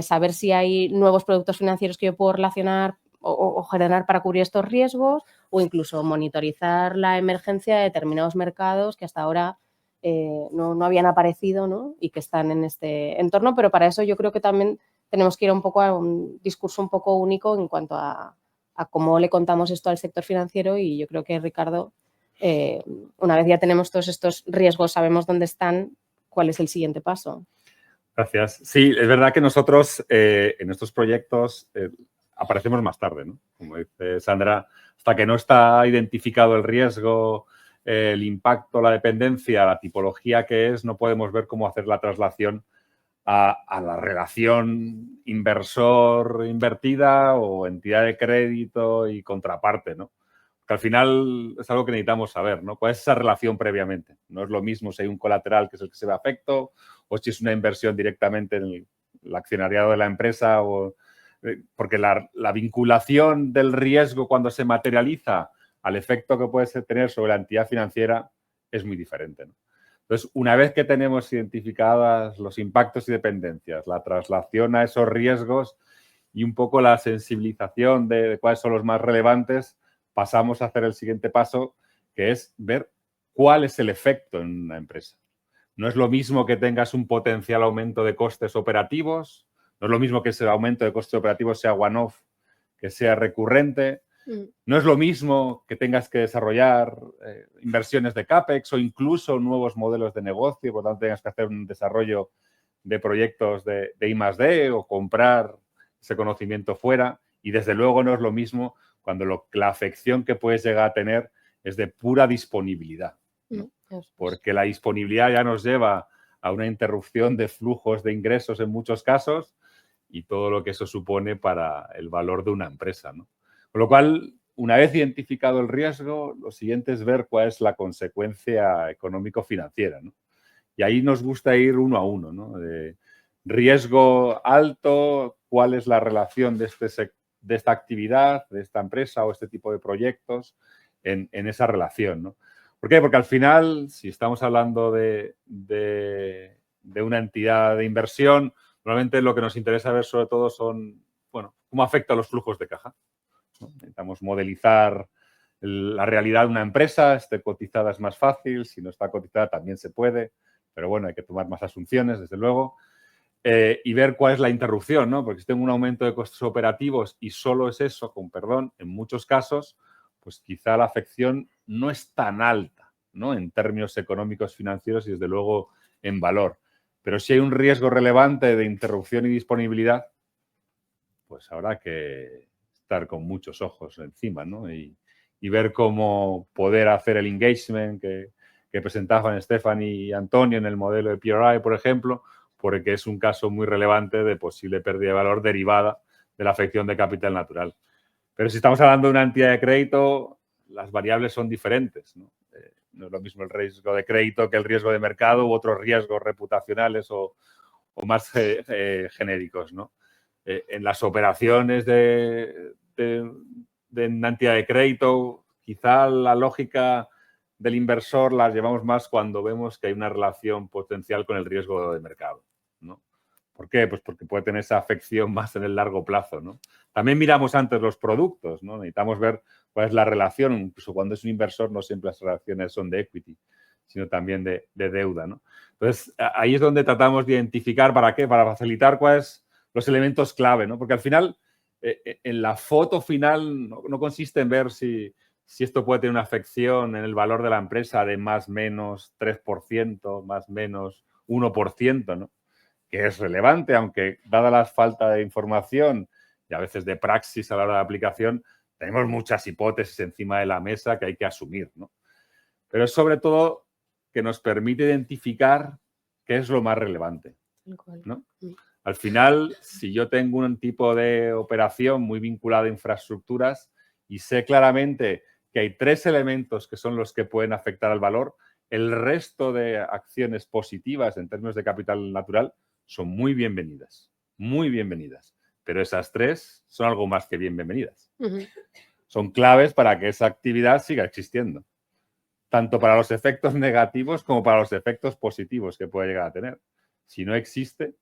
Saber si hay nuevos productos financieros que yo puedo relacionar o generar para cubrir estos riesgos, o incluso monitorizar la emergencia de determinados mercados que hasta ahora no habían aparecido, ¿no? Y que están en este entorno, pero para eso yo creo que también tenemos que ir un poco a un discurso un poco único en cuanto a cómo le contamos esto al sector financiero, y yo creo que Ricardo, una vez ya tenemos todos estos riesgos, sabemos dónde están, ¿cuál es el siguiente paso? Gracias. Sí, es verdad que nosotros en estos proyectos aparecemos más tarde, ¿no? Como dice Sandra, hasta que no está identificado el riesgo, el impacto, la dependencia, la tipología que es, no podemos ver cómo hacer la traslación a la relación inversor-invertida o entidad de crédito y contraparte, ¿no? Que al final es algo que necesitamos saber, ¿no? ¿Cuál es esa relación previamente? No es lo mismo si hay un colateral que es el que se ve afecto, o si es una inversión directamente en el accionariado de la empresa, porque la vinculación del riesgo cuando se materializa al efecto que puede tener sobre la entidad financiera es muy diferente, ¿no? Entonces, una vez que tenemos identificadas los impactos y dependencias, la traslación a esos riesgos y un poco la sensibilización de cuáles son los más relevantes, pasamos a hacer el siguiente paso, que es ver cuál es el efecto en una empresa. No es lo mismo que tengas un potencial aumento de costes operativos, no es lo mismo que ese aumento de costes operativos sea one-off, que sea recurrente. No es lo mismo que tengas que desarrollar inversiones de CAPEX o incluso nuevos modelos de negocio, por lo tanto tengas que hacer un desarrollo de proyectos de I+D o comprar ese conocimiento fuera. Y desde luego no es lo mismo cuando la afección que puedes llegar a tener es de pura disponibilidad, ¿no? Porque la disponibilidad ya nos lleva a una interrupción de flujos de ingresos en muchos casos y todo lo que eso supone para el valor de una empresa, ¿no? Con lo cual, una vez identificado el riesgo, lo siguiente es ver cuál es la consecuencia económico-financiera, ¿no? Y ahí nos gusta ir uno a uno, ¿no? De riesgo alto, cuál es la relación de esta actividad, de esta empresa o este tipo de proyectos en esa relación, ¿no? ¿Por qué? Porque al final, si estamos hablando de una entidad de inversión, normalmente lo que nos interesa ver sobre todo son, bueno, cómo afecta a los flujos de caja, ¿no? Necesitamos modelizar la realidad de una empresa, esté cotizada es más fácil, si no está cotizada también se puede, pero bueno, hay que tomar más asunciones, desde luego, y ver cuál es la interrupción, ¿no? Porque si tengo un aumento de costes operativos y solo es eso, con perdón, en muchos casos, pues quizá la afección no es tan alta, ¿no? En términos económicos, financieros y desde luego en valor. Pero si hay un riesgo relevante de interrupción y disponibilidad, pues habrá que estar con muchos ojos encima, ¿no? Y ver cómo poder hacer el engagement que presentaban Stephanie y Antonio en el modelo de PRI, por ejemplo, porque es un caso muy relevante de posible pérdida de valor derivada de la afección de capital natural. Pero si estamos hablando de una entidad de crédito, las variables son diferentes, ¿no? No es lo mismo el riesgo de crédito que el riesgo de mercado u otros riesgos reputacionales o más genéricos, ¿no? En las operaciones de una entidad de crédito, quizá la lógica del inversor la llevamos más cuando vemos que hay una relación potencial con el riesgo de mercado, ¿no? ¿Por qué? Pues porque puede tener esa afección más en el largo plazo, ¿no? También miramos antes los productos, ¿no? Necesitamos ver cuál es la relación, incluso cuando es un inversor no siempre las relaciones son de equity, sino también de deuda, ¿no? Entonces, ahí es donde tratamos de identificar ¿para qué? Para facilitar cuáles los elementos clave, ¿no? Porque al final, en la foto final no consiste en ver si si esto puede tener una afección en el valor de la empresa de más menos 3%, más menos 1%, ¿no? Que es relevante, aunque dada la falta de información y a veces de praxis a la hora de aplicación, tenemos muchas hipótesis encima de la mesa que hay que asumir, ¿no? Pero es sobre todo que nos permite identificar qué es lo más relevante, ¿no? Al final, si yo tengo un tipo de operación muy vinculada a infraestructuras y sé claramente que hay 3 elementos que son los que pueden afectar al valor, el resto de acciones positivas en términos de capital natural son muy bienvenidas, pero esas 3 son algo más que bienvenidas. Son claves para que esa actividad siga existiendo, tanto para los efectos negativos como para los efectos positivos que puede llegar a tener. Si no existe,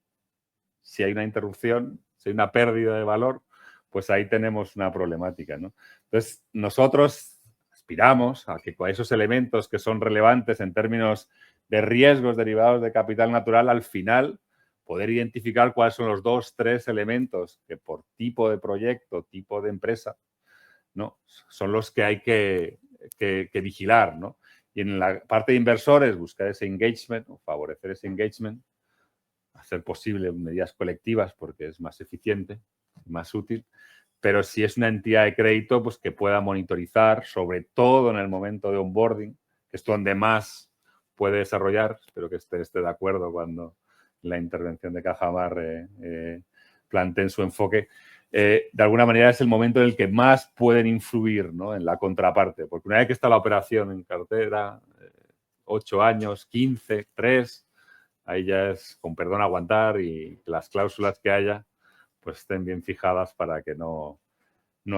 si hay una interrupción, si hay una pérdida de valor, pues ahí tenemos una problemática, ¿no? Entonces, nosotros aspiramos a que con esos elementos que son relevantes en términos de riesgos derivados de capital natural, al final poder identificar cuáles son los 2, 3 elementos que por tipo de proyecto, tipo de empresa, ¿no? Son los que hay que vigilar, ¿no? Y en la parte de inversores, buscar ese engagement o favorecer ese engagement, hacer posible medidas colectivas porque es más eficiente, más útil, pero si es una entidad de crédito, pues que pueda monitorizar, sobre todo en el momento de onboarding, que es donde más puede desarrollar. Espero que esté de acuerdo cuando la intervención de Cajamar planteen su enfoque. De alguna manera es el momento en el que más pueden influir, ¿no? En la contraparte, porque una vez que está la operación en cartera, 8 años, 15, 3, ahí ya es, con perdón, aguantar y que las cláusulas que haya pues estén bien fijadas para que no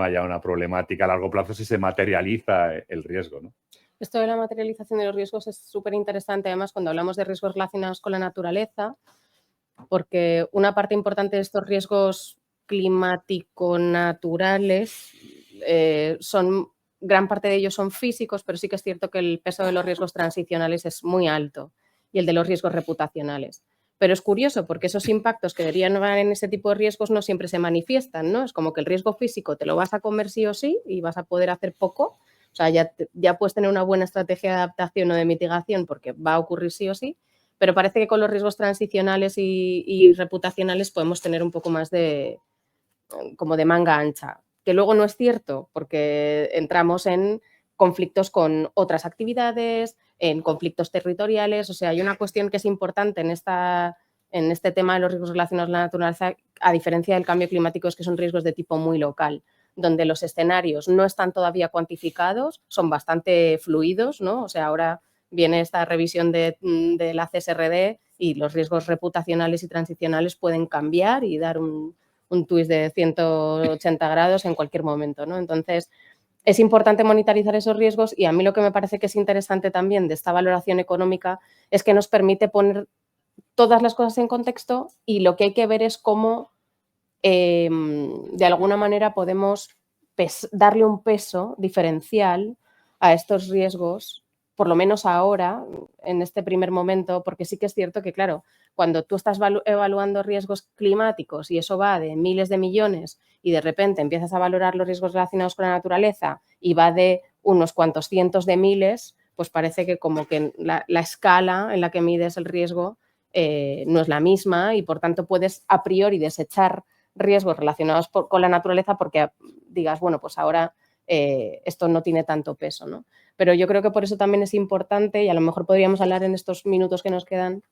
haya una problemática a largo plazo si se materializa el riesgo, ¿no? Esto de la materialización de los riesgos es súper interesante, además, cuando hablamos de riesgos relacionados con la naturaleza, porque una parte importante de estos riesgos climático-naturales gran parte de ellos son físicos, pero sí que es cierto que el peso de los riesgos transicionales es muy alto y el de los riesgos reputacionales. Pero es curioso porque esos impactos que deberían ver en ese tipo de riesgos no siempre se manifiestan, ¿no? Es como que el riesgo físico te lo vas a comer sí o sí y vas a poder hacer poco. O sea, ya puedes tener una buena estrategia de adaptación o de mitigación porque va a ocurrir sí o sí, pero parece que con los riesgos transicionales y reputacionales podemos tener un poco más como de manga ancha, que luego no es cierto porque entramos en conflictos con otras actividades, en conflictos territoriales. O sea, hay una cuestión que es importante en este tema de los riesgos relacionados a la naturaleza, a diferencia del cambio climático, es que son riesgos de tipo muy local, donde los escenarios no están todavía cuantificados, son bastante fluidos, ¿no? O sea, ahora viene esta revisión de la CSRD y los riesgos reputacionales y transicionales pueden cambiar y dar un twist de 180 grados en cualquier momento, ¿no? Entonces, es importante monitorizar esos riesgos y a mí lo que me parece que es interesante también de esta valoración económica es que nos permite poner todas las cosas en contexto y lo que hay que ver es cómo de alguna manera podemos darle un peso diferencial a estos riesgos, por lo menos ahora, en este primer momento, porque sí que es cierto que, claro, cuando tú estás evaluando riesgos climáticos y eso va de miles de millones y de repente empiezas a valorar los riesgos relacionados con la naturaleza y va de unos cuantos cientos de miles, pues parece que como que la escala en la que mides el riesgo no es la misma y por tanto puedes a priori desechar riesgos relacionados con la naturaleza porque digas, bueno, pues ahora esto no tiene tanto peso, ¿no? Pero yo creo que por eso también es importante y a lo mejor podríamos hablar en estos minutos que nos quedan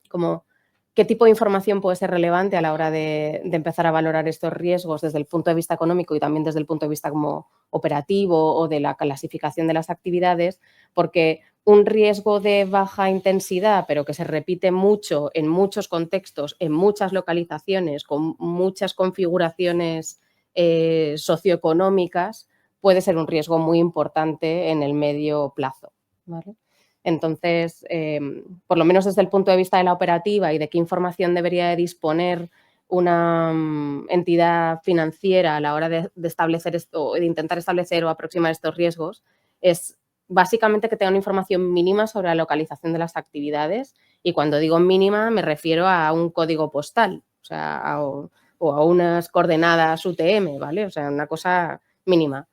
como qué tipo de información puede ser relevante a la hora de empezar a valorar estos riesgos desde el punto de vista económico y también desde el punto de vista como operativo o de la clasificación de las actividades, porque un riesgo de baja intensidad, pero que se repite mucho en muchos contextos, en muchas localizaciones, con muchas configuraciones socioeconómicas, puede ser un riesgo muy importante en el medio plazo, ¿vale? Entonces, por lo menos desde el punto de vista de la operativa y de qué información debería de disponer una entidad financiera a la hora de establecer esto, de intentar establecer o aproximar estos riesgos, es básicamente que tenga una información mínima sobre la localización de las actividades y cuando digo mínima me refiero a un código postal, o sea, o a unas coordenadas UTM, ¿vale? O sea, una cosa mínima.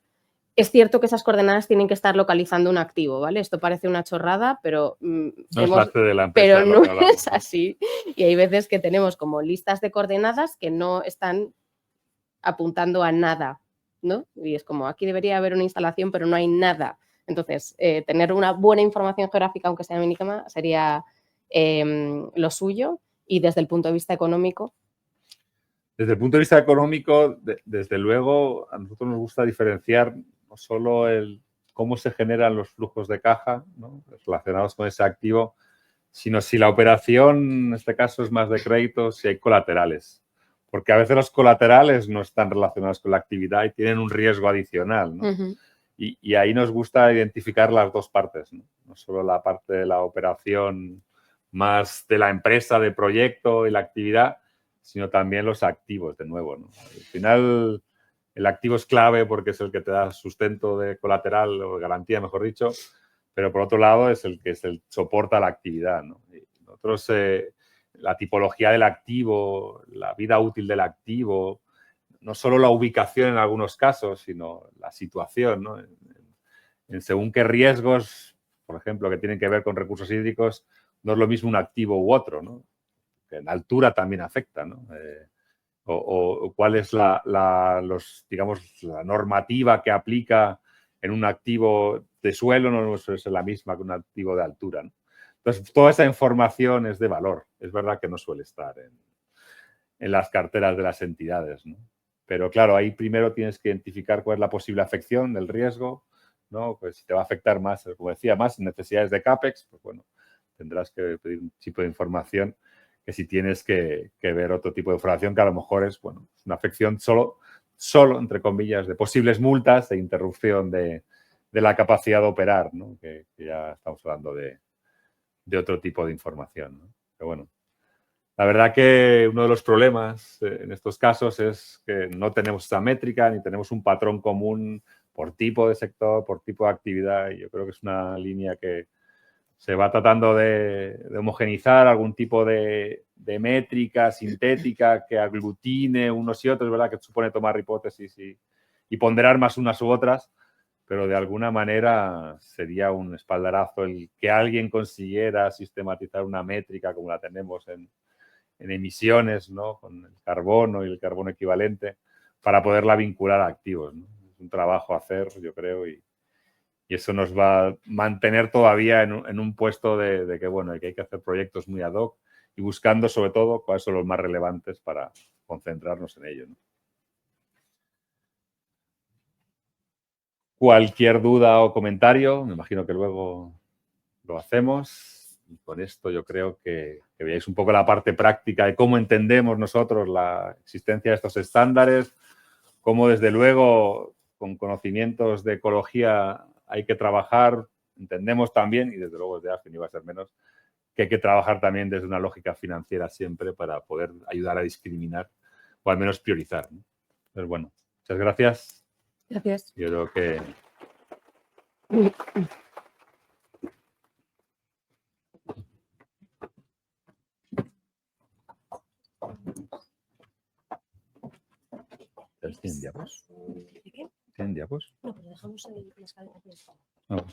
Es cierto que esas coordenadas tienen que estar localizando un activo, ¿vale? Esto parece una chorrada, pero, No es parte de la empresa pero de lo no que hablamos, es así. Y hay veces que tenemos como listas de coordenadas que no están apuntando a nada, ¿no? Y es como, aquí debería haber una instalación, pero no hay nada. Entonces, tener una buena información geográfica, aunque sea mínima, sería lo suyo. Y desde el punto de vista económico, Desde el punto de vista económico, desde luego, a nosotros nos gusta diferenciar no solo cómo se generan los flujos de caja, ¿no?, relacionados con ese activo, sino si la operación, en este caso, es más de crédito, si hay colaterales. Porque a veces los colaterales no están relacionados con la actividad y tienen un riesgo adicional, ¿no? Y ahí nos gusta identificar las dos partes, ¿no? No solo la parte de la operación más de la empresa, de proyecto y la actividad, sino también los activos, de nuevo, ¿no? Al final, el activo es clave porque es el que te da sustento de colateral o de garantía, mejor dicho, pero por otro lado es el que soporta la actividad, ¿no? Y nosotros, la tipología del activo, la vida útil del activo, no solo la ubicación en algunos casos, sino la situación, ¿no? En según qué riesgos, por ejemplo, que tienen que ver con recursos hídricos, no es lo mismo un activo u otro, ¿no? Que la altura también afecta, ¿no? O cuál es digamos, la normativa que aplica en un activo de suelo, no es la misma que un activo de altura, ¿no? Entonces, toda esa información es de valor. Es verdad que no suele estar en las carteras de las entidades, ¿no? Pero claro, ahí primero tienes que identificar cuál es la posible afección, el riesgo, ¿no? Pues si te va a afectar más, como decía, más necesidades de CAPEX, pues bueno, tendrás que pedir un tipo de información que si tienes que ver otro tipo de información que a lo mejor es, bueno, una afección solo, entre comillas, de posibles multas e interrupción de la capacidad de operar, ¿no? Que ya estamos hablando de otro tipo de información, ¿no? Pero bueno, la verdad que uno de los problemas en estos casos es que no tenemos esta métrica ni tenemos un patrón común por tipo de sector, por tipo de actividad, y yo creo que es una línea que se va tratando de homogenizar, algún tipo de métrica sintética que aglutine unos y otros, ¿verdad? Que supone tomar hipótesis y ponderar más unas u otras, pero de alguna manera sería un espaldarazo el que alguien consiguiera sistematizar una métrica como la tenemos en emisiones, ¿no? Con el carbono y el carbono equivalente, para poderla vincular a activos, ¿no? Es un trabajo a hacer, yo creo, y eso nos va a mantener todavía en un puesto de que, bueno, que hay que hacer proyectos muy ad hoc y buscando, sobre todo, cuáles son los más relevantes para concentrarnos en ello, ¿no? Cualquier duda o comentario, me imagino que luego lo hacemos. Y con esto yo creo que veáis un poco la parte práctica de cómo entendemos nosotros la existencia de estos estándares, cómo desde luego con conocimientos de ecología hay que trabajar, entendemos también, y desde luego desde AFI no iba a ser menos, que hay que trabajar también desde una lógica financiera siempre para poder ayudar a discriminar o al menos priorizar, ¿no? Entonces, bueno, muchas gracias. gracias. Yo creo que... ¿Tienen diapos? ¿Tienen diapos? No, pero dejamos las cabezas. Oh.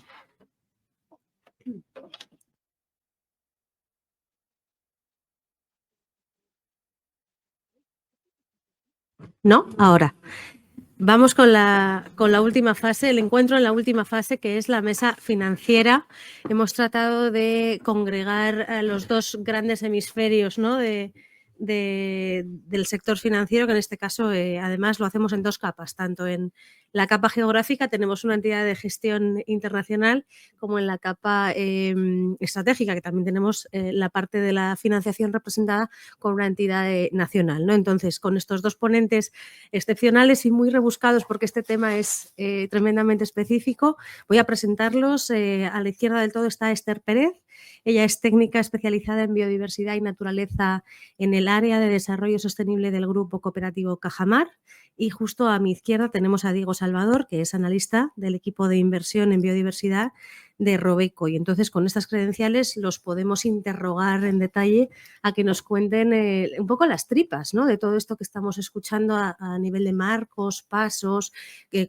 No, ahora. Vamos con la última fase, el encuentro en la última fase, que es la mesa financiera. Hemos tratado de congregar a los dos grandes hemisferios, ¿no?, del sector financiero, que en este caso además lo hacemos en dos capas, tanto en la capa geográfica tenemos una entidad de gestión internacional, como en la capa estratégica, que también tenemos la parte de la financiación representada con una entidad nacional, ¿no? Entonces, con estos dos ponentes excepcionales y muy rebuscados, porque este tema es tremendamente específico, voy a presentarlos. A la izquierda del todo está Esther Pérez. Ella es técnica especializada en biodiversidad y naturaleza en el área de desarrollo sostenible del Grupo Cooperativo Cajamar. Y justo a mi izquierda tenemos a Diego Salvador, que es analista del equipo de inversión en biodiversidad de Robeco. Y entonces con estas credenciales los podemos interrogar en detalle a que nos cuenten un poco las tripas, ¿no?, de todo esto que estamos escuchando a nivel de marcos, pasos,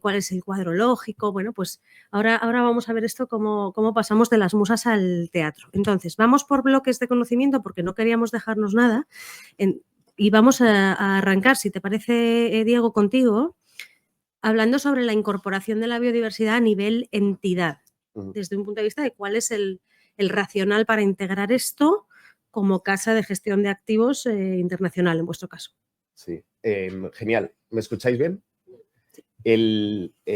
cuál es el cuadro lógico. Bueno, pues ahora vamos a ver esto cómo pasamos de las musas al teatro. Entonces, vamos por bloques de conocimiento porque no queríamos dejarnos nada y vamos a arrancar, si te parece, Diego, contigo, hablando sobre la incorporación de la biodiversidad a nivel entidad, desde un punto de vista de cuál es el racional para integrar esto como casa de gestión de activos internacional, en vuestro caso. Sí, genial. ¿Me escucháis bien?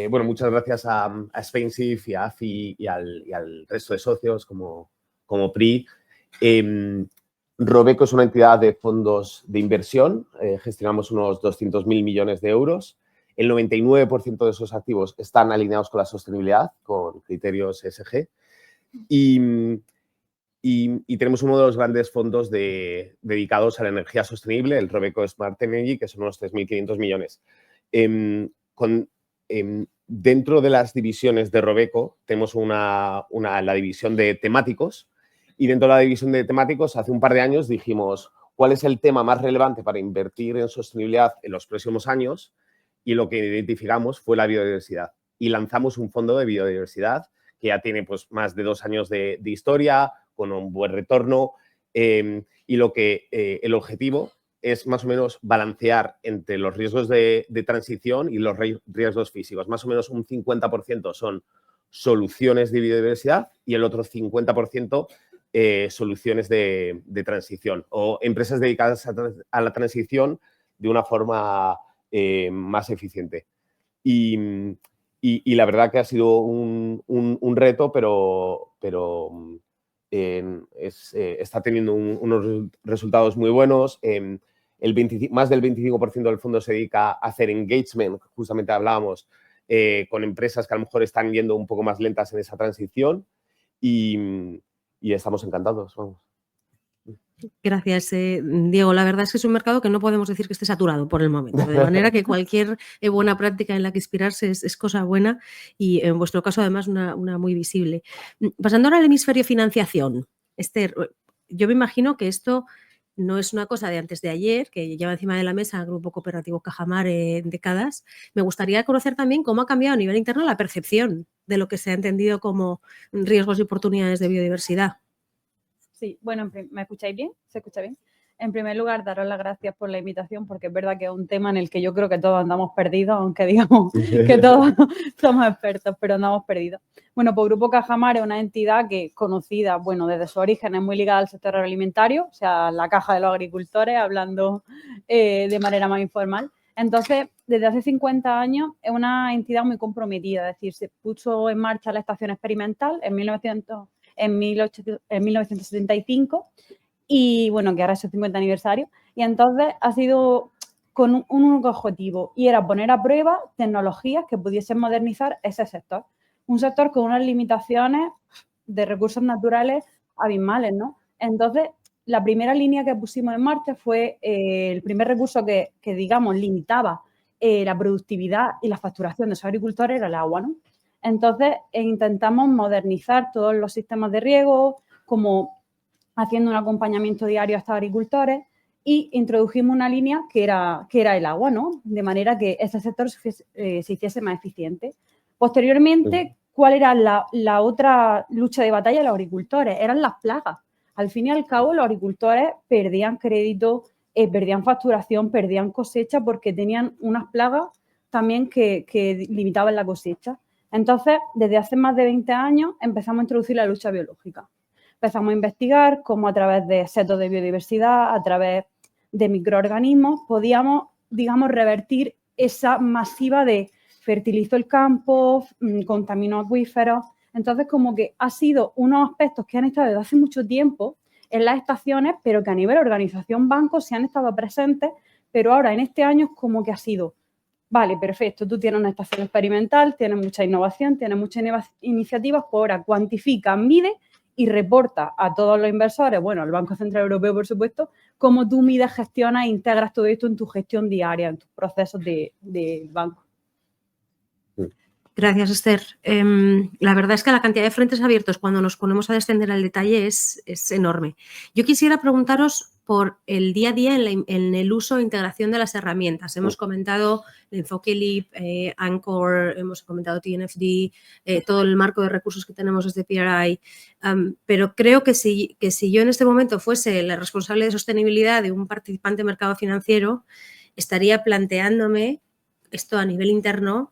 Bueno, muchas gracias a SpainSIF y a AFI y al resto de socios como PRI. Robeco es una entidad de fondos de inversión, gestionamos unos 200.000 millones de euros. El 99% de esos activos están alineados con la sostenibilidad, con criterios ESG. Y tenemos uno de los grandes fondos dedicados a la energía sostenible, el Robeco Smart Energy, que son unos 3.500 millones. Dentro de las divisiones de Robeco tenemos la división de temáticos, y dentro de la división de temáticos hace un par de años dijimos cuál es el tema más relevante para invertir en sostenibilidad en los próximos años, y lo que identificamos fue la biodiversidad. Y lanzamos un fondo de biodiversidad que ya tiene pues, más de 2 años de historia, con un buen retorno, y el objetivo es más o menos balancear entre los riesgos de transición y los riesgos físicos. Más o menos un 50% son soluciones de biodiversidad y el otro 50% soluciones de transición o empresas dedicadas a la transición de una forma más eficiente. Y la verdad que ha sido un reto, pero está teniendo unos resultados muy buenos. Más del 25% del fondo se dedica a hacer engagement, justamente hablábamos, con empresas que a lo mejor están yendo un poco más lentas en esa transición y estamos encantados, vamos. Gracias, Diego. La verdad es que es un mercado que no podemos decir que esté saturado por el momento, de manera que cualquier buena práctica en la que inspirarse es cosa buena y en vuestro caso además una muy visible. Pasando ahora al hemisferio financiación, Esther, yo me imagino que esto no es una cosa de antes de ayer, que lleva encima de la mesa el Grupo Cooperativo Cajamar en décadas. Me gustaría conocer también cómo ha cambiado a nivel interno la percepción de lo que se ha entendido como riesgos y oportunidades de biodiversidad. Sí, bueno, ¿me escucháis bien? ¿Se escucha bien? En primer lugar, daros las gracias por la invitación, porque es verdad que es un tema en el que yo creo que todos andamos perdidos, aunque digamos que todos somos expertos, pero andamos perdidos. Bueno, pues Grupo Cajamar es una entidad que es conocida, bueno, desde su origen es muy ligada al sector agroalimentario, o sea, la caja de los agricultores, hablando de manera más informal. Entonces, desde hace 50 años es una entidad muy comprometida, es decir, se puso en marcha la estación experimental en 1975 y bueno, que ahora es su 50 aniversario, y entonces ha sido con un único objetivo y era poner a prueba tecnologías que pudiesen modernizar ese sector, un sector con unas limitaciones de recursos naturales abismales, ¿no? Entonces, la primera línea que pusimos en marcha fue el primer recurso que digamos, limitaba la productividad y la facturación de esos agricultores era el agua, ¿no? Entonces, intentamos modernizar todos los sistemas de riego, como haciendo un acompañamiento diario a estos agricultores y introdujimos una línea que era el agua, ¿no? De manera que ese sector se hiciese más eficiente. Posteriormente, ¿cuál era la otra lucha de batalla de los agricultores? Eran las plagas. Al fin y al cabo, los agricultores perdían crédito, perdían facturación, perdían cosecha porque tenían unas plagas también que limitaban la cosecha. Entonces, desde hace más de 20 años empezamos a introducir la lucha biológica. Empezamos a investigar cómo a través de setos de biodiversidad, a través de microorganismos, podíamos, digamos, revertir esa masiva de fertilizó el campo, contaminó acuíferos. Entonces, como que ha sido unos aspectos que han estado desde hace mucho tiempo en las estaciones, pero que a nivel organización banco se han estado presentes, pero ahora en este año es como que ha sido, vale, perfecto, tú tienes una estación experimental, tienes mucha innovación, tienes muchas iniciativas, pues ahora cuantifica, mide y reporta a todos los inversores, bueno, al Banco Central Europeo, por supuesto, cómo tú mides, gestionas e integras todo esto en tu gestión diaria, en tus procesos de banco. Gracias, Esther. La verdad es que la cantidad de frentes abiertos cuando nos ponemos a descender al detalle es enorme. Yo quisiera preguntaros por el día a día en el uso e integración de las herramientas. Hemos comentado el enfoque LEAP, Anchor, hemos comentado TNFD, todo el marco de recursos que tenemos desde PRI, pero creo que si yo en este momento fuese la responsable de sostenibilidad de un participante de mercado financiero, estaría planteándome esto a nivel interno.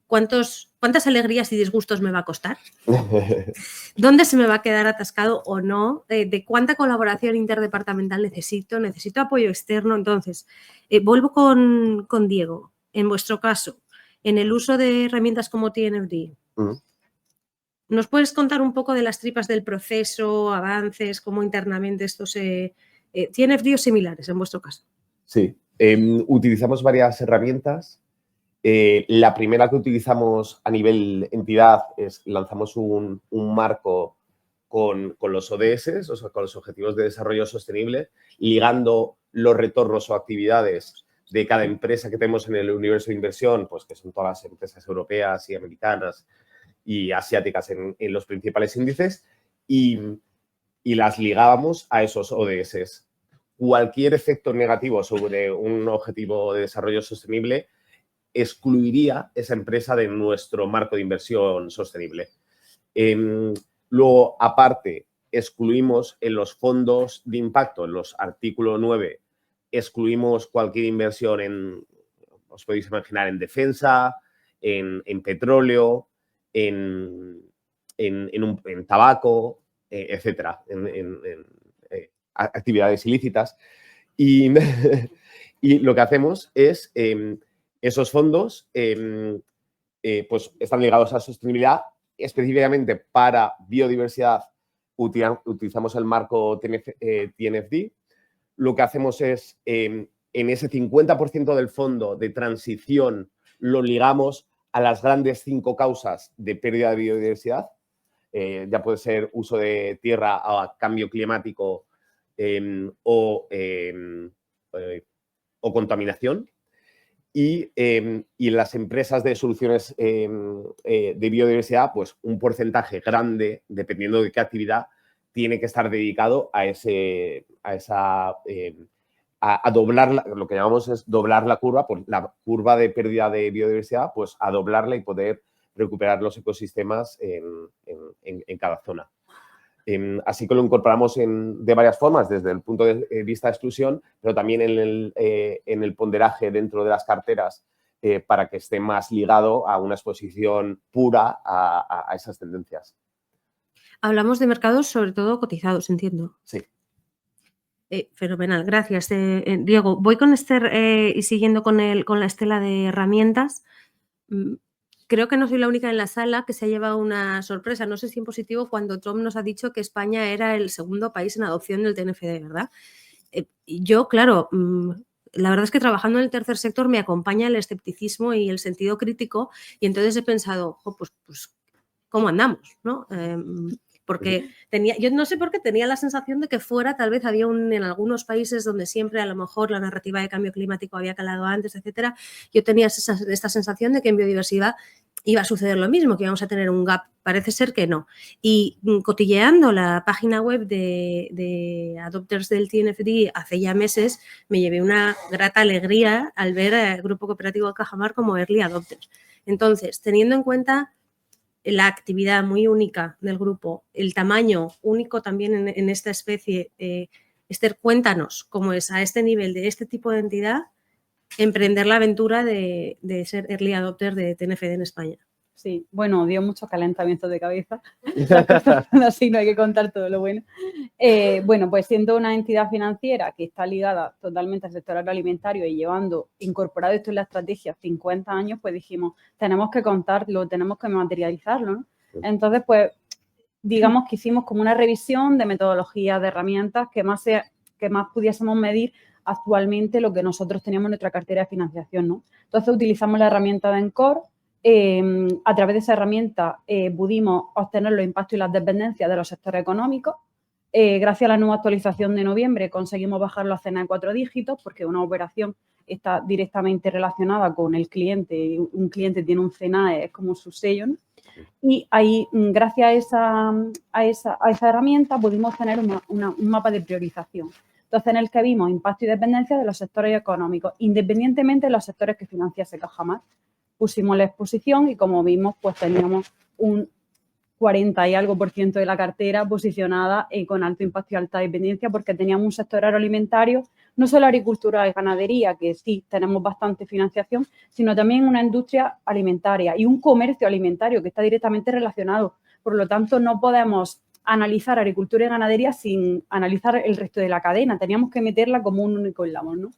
¿Cuántas alegrías y disgustos me va a costar? ¿Dónde se me va a quedar atascado o no? ¿De cuánta colaboración interdepartamental necesito? ¿Necesito apoyo externo? Entonces, vuelvo con Diego. En vuestro caso, en el uso de herramientas como TNFD, ¿nos puedes contar un poco de las tripas del proceso, avances, cómo internamente esto se... TNFD o similares en vuestro caso? Sí, utilizamos varias herramientas. La primera que utilizamos a nivel entidad es lanzamos un marco con los ODS, o sea, con los Objetivos de Desarrollo Sostenible, ligando los retornos o actividades de cada empresa que tenemos en el universo de inversión, pues que son todas las empresas europeas y americanas y asiáticas en los principales índices, y las ligábamos a esos ODS. Cualquier efecto negativo sobre un objetivo de desarrollo sostenible excluiría esa empresa de nuestro marco de inversión sostenible. Luego, aparte, excluimos en los fondos de impacto, en los artículo 9, excluimos cualquier inversión os podéis imaginar, en defensa, en petróleo, en tabaco, etcétera, en actividades ilícitas. Y lo que hacemos es... esos fondos pues están ligados a sostenibilidad. Específicamente para biodiversidad utilizamos el marco TNFD. Lo que hacemos es, en ese 50% del fondo de transición, lo ligamos a las grandes 5 causas de pérdida de biodiversidad. Ya puede ser uso de tierra a cambio climático o contaminación. Y en las empresas de soluciones de biodiversidad, pues un porcentaje grande, dependiendo de qué actividad, tiene que estar dedicado a doblar, lo que llamamos es doblar la curva, por la curva de pérdida de biodiversidad, pues a doblarla y poder recuperar los ecosistemas en cada zona. Así que lo incorporamos de varias formas, desde el punto de vista de exclusión, pero también en el ponderaje dentro de las carteras para que esté más ligado a una exposición pura a esas tendencias. Hablamos de mercados sobre todo cotizados, entiendo. Sí. Fenomenal, gracias, Diego. Voy con Esther y siguiendo con la estela de herramientas. Creo que no soy la única en la sala que se ha llevado una sorpresa, no sé si en positivo, cuando Tom nos ha dicho que España era el segundo país en adopción del TNFD, ¿verdad? Yo, claro, la verdad es que trabajando en el tercer sector me acompaña el escepticismo y el sentido crítico, y entonces he pensado, pues ¿cómo andamos? ¿No? Porque yo no sé por qué tenía la sensación de que fuera, tal vez había en algunos países donde siempre a lo mejor la narrativa de cambio climático había calado antes, etcétera. Yo tenía esta sensación de que en biodiversidad iba a suceder lo mismo, que íbamos a tener un gap. Parece ser que no. Y cotilleando la página web de adopters del TNFD hace ya meses, me llevé una grata alegría al ver al Grupo Cooperativo de Cajamar como early adopters. Entonces, teniendo en cuenta la actividad muy única del grupo, el tamaño único también en esta especie, Esther, cuéntanos cómo es a este nivel de este tipo de entidad emprender la aventura de ser early adopter de TNFD en España. Sí, bueno, dio muchos calentamientos de cabeza, así no hay que contar todo lo bueno. Bueno, pues siendo una entidad financiera que está ligada totalmente al sector agroalimentario y incorporado esto en la estrategia 50 años, pues dijimos, tenemos que contarlo, tenemos que materializarlo, ¿no? Entonces, pues, digamos que hicimos como una revisión de metodologías, de herramientas que más pudiésemos medir actualmente lo que nosotros teníamos en nuestra cartera de financiación, ¿no? Entonces, utilizamos la herramienta de Encore. A través de esa herramienta pudimos obtener los impactos y las dependencias de los sectores económicos. Gracias a la nueva actualización de noviembre conseguimos bajarlo a cena de 4 dígitos porque una operación está directamente relacionada con el cliente. Un cliente tiene un CNAE, es como su sello, ¿no? Y ahí, gracias a esa herramienta, pudimos tener un mapa de priorización. Entonces, en el que vimos impacto y dependencia de los sectores económicos, independientemente de los sectores que financiase Cajamar. Pusimos la exposición y, como vimos, pues teníamos un 40 y algo % de la cartera posicionada con alto impacto y alta dependencia, porque teníamos un sector agroalimentario, no solo agricultura y ganadería, que sí tenemos bastante financiación, sino también una industria alimentaria y un comercio alimentario que está directamente relacionado. Por lo tanto, no podemos analizar agricultura y ganadería sin analizar el resto de la cadena. Teníamos que meterla como un único eslabón, ¿no?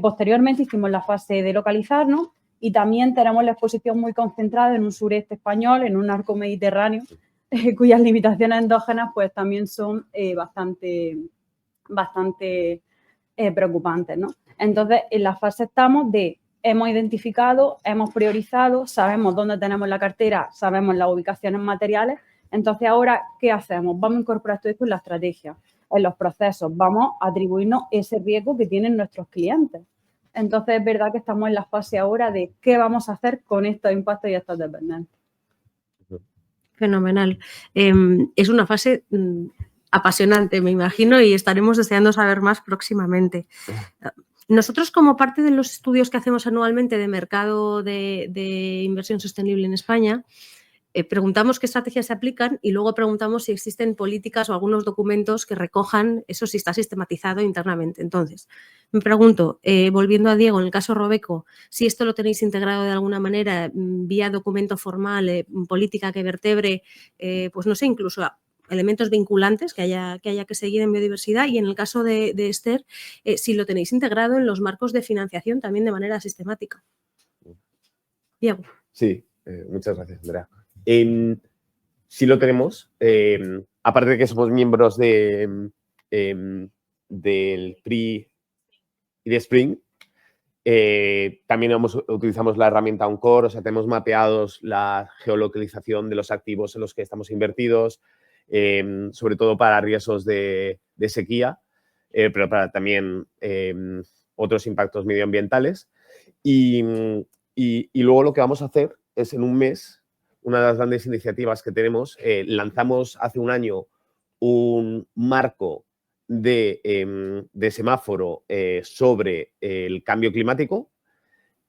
Posteriormente hicimos la fase de localizarnos y también tenemos la exposición muy concentrada en un sureste español, en un arco mediterráneo, cuyas limitaciones endógenas pues también son bastante preocupantes, ¿no? Entonces, en la fase estamos de hemos identificado, hemos priorizado, sabemos dónde tenemos la cartera, sabemos las ubicaciones materiales. Entonces, ahora, ¿qué hacemos? Vamos a incorporar todo esto en la estrategia, en los procesos. Vamos a atribuirnos ese riesgo que tienen nuestros clientes. Entonces, es verdad que estamos en la fase ahora de qué vamos a hacer con estos impactos y estas dependencias. Fenomenal. Es una fase apasionante, me imagino, y estaremos deseando saber más próximamente. Nosotros, como parte de los estudios que hacemos anualmente de mercado de inversión sostenible en España, preguntamos qué estrategias se aplican y luego preguntamos si existen políticas o algunos documentos que recojan eso, si está sistematizado internamente. Entonces, me pregunto, volviendo a Diego, en el caso Robeco, si esto lo tenéis integrado de alguna manera vía documento formal, política que vertebre, pues no sé, incluso elementos vinculantes que haya que seguir en biodiversidad, y en el caso de Esther, si lo tenéis integrado en los marcos de financiación también de manera sistemática. Diego. Sí, muchas gracias, Andrea. Sí lo tenemos. Aparte de que somos miembros del PRI y de Spring, también utilizamos la herramienta OnCore, o sea, tenemos mapeados la geolocalización de los activos en los que estamos invertidos, sobre todo para riesgos de sequía, pero para también otros impactos medioambientales. Y luego lo que vamos a hacer es en un mes, una de las grandes iniciativas que tenemos, lanzamos hace un año un marco de semáforo sobre el cambio climático,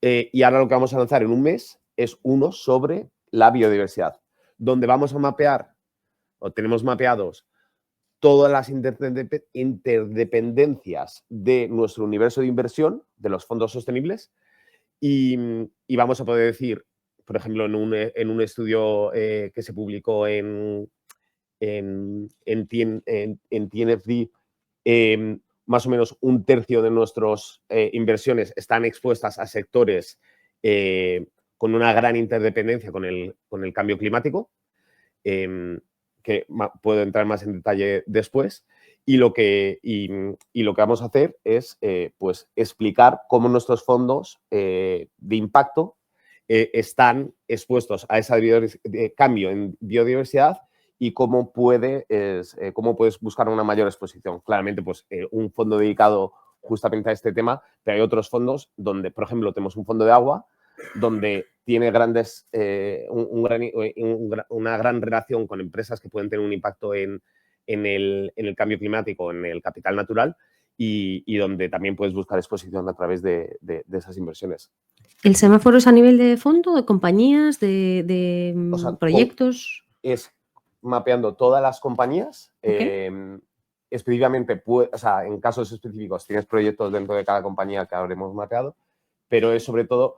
y ahora lo que vamos a lanzar en un mes es uno sobre la biodiversidad, donde vamos a mapear, o tenemos mapeados, todas las interdependencias de nuestro universo de inversión, de los fondos sostenibles, y vamos a poder decir, por ejemplo, en un estudio que se publicó en TNFD, más o menos un tercio de nuestras inversiones están expuestas a sectores con una gran interdependencia con el cambio climático, que puedo entrar más en detalle después. Y lo que vamos a hacer es pues explicar cómo nuestros fondos de impacto están expuestos a ese cambio en biodiversidad y cómo puedes buscar una mayor exposición. Claramente, pues un fondo dedicado justamente a este tema, pero hay otros fondos donde, por ejemplo, tenemos un fondo de agua donde tiene una gran relación con empresas que pueden tener un impacto en el cambio climático, en el capital natural, y donde también puedes buscar exposición a través de esas inversiones. ¿El semáforo es a nivel de fondo, de compañías, de O sea, proyectos? Es mapeando todas las compañías. Okay. Específicamente, o sea, en casos específicos tienes proyectos dentro de cada compañía que habremos mapeado, pero es sobre todo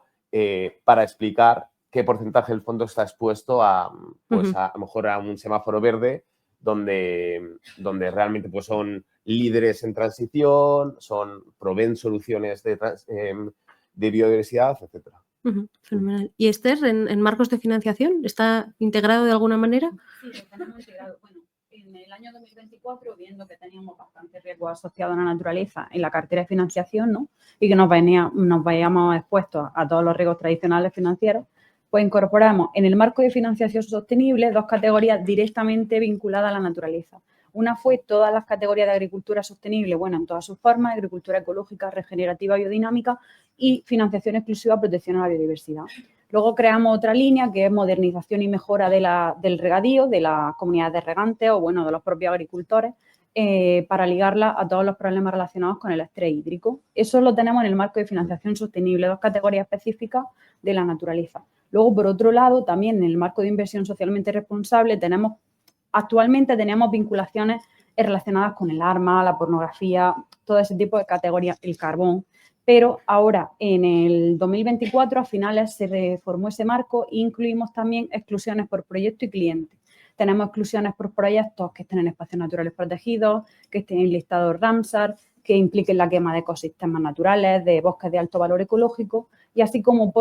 para explicar qué porcentaje del fondo está expuesto a lo mejor a un semáforo verde, donde realmente pues, son líderes en transición, proveen soluciones de biodiversidad, etcétera. Fenomenal. ¿Y Esther, en marcos de financiación, está integrado de alguna manera? Sí, lo tenemos integrado. Bueno, en el año 2024, viendo que teníamos bastante riesgo asociado a la naturaleza en la cartera de financiación, ¿no? Y que nos veíamos expuestos a todos los riesgos tradicionales financieros, pues incorporamos en el marco de financiación sostenible 2 categorías directamente vinculadas a la naturaleza. Una fue todas las categorías de agricultura sostenible, bueno, en todas sus formas, agricultura ecológica, regenerativa, biodinámica y financiación exclusiva, protección a la biodiversidad. Luego creamos otra línea que es modernización y mejora del regadío, de las comunidades de regantes o, bueno, de los propios agricultores, para ligarla a todos los problemas relacionados con el estrés hídrico. Eso lo tenemos en el marco de financiación sostenible, 2 categorías específicas de la naturaleza. Luego, por otro lado, también en el marco de inversión socialmente responsable actualmente tenemos vinculaciones relacionadas con el arma, la pornografía, todo ese tipo de categorías, el carbón. Pero ahora, en el 2024, a finales, se reformó ese marco e incluimos también exclusiones por proyecto y cliente. Tenemos exclusiones por proyectos que estén en espacios naturales protegidos, que estén en listados Ramsar, que impliquen la quema de ecosistemas naturales, de bosques de alto valor ecológico, y así como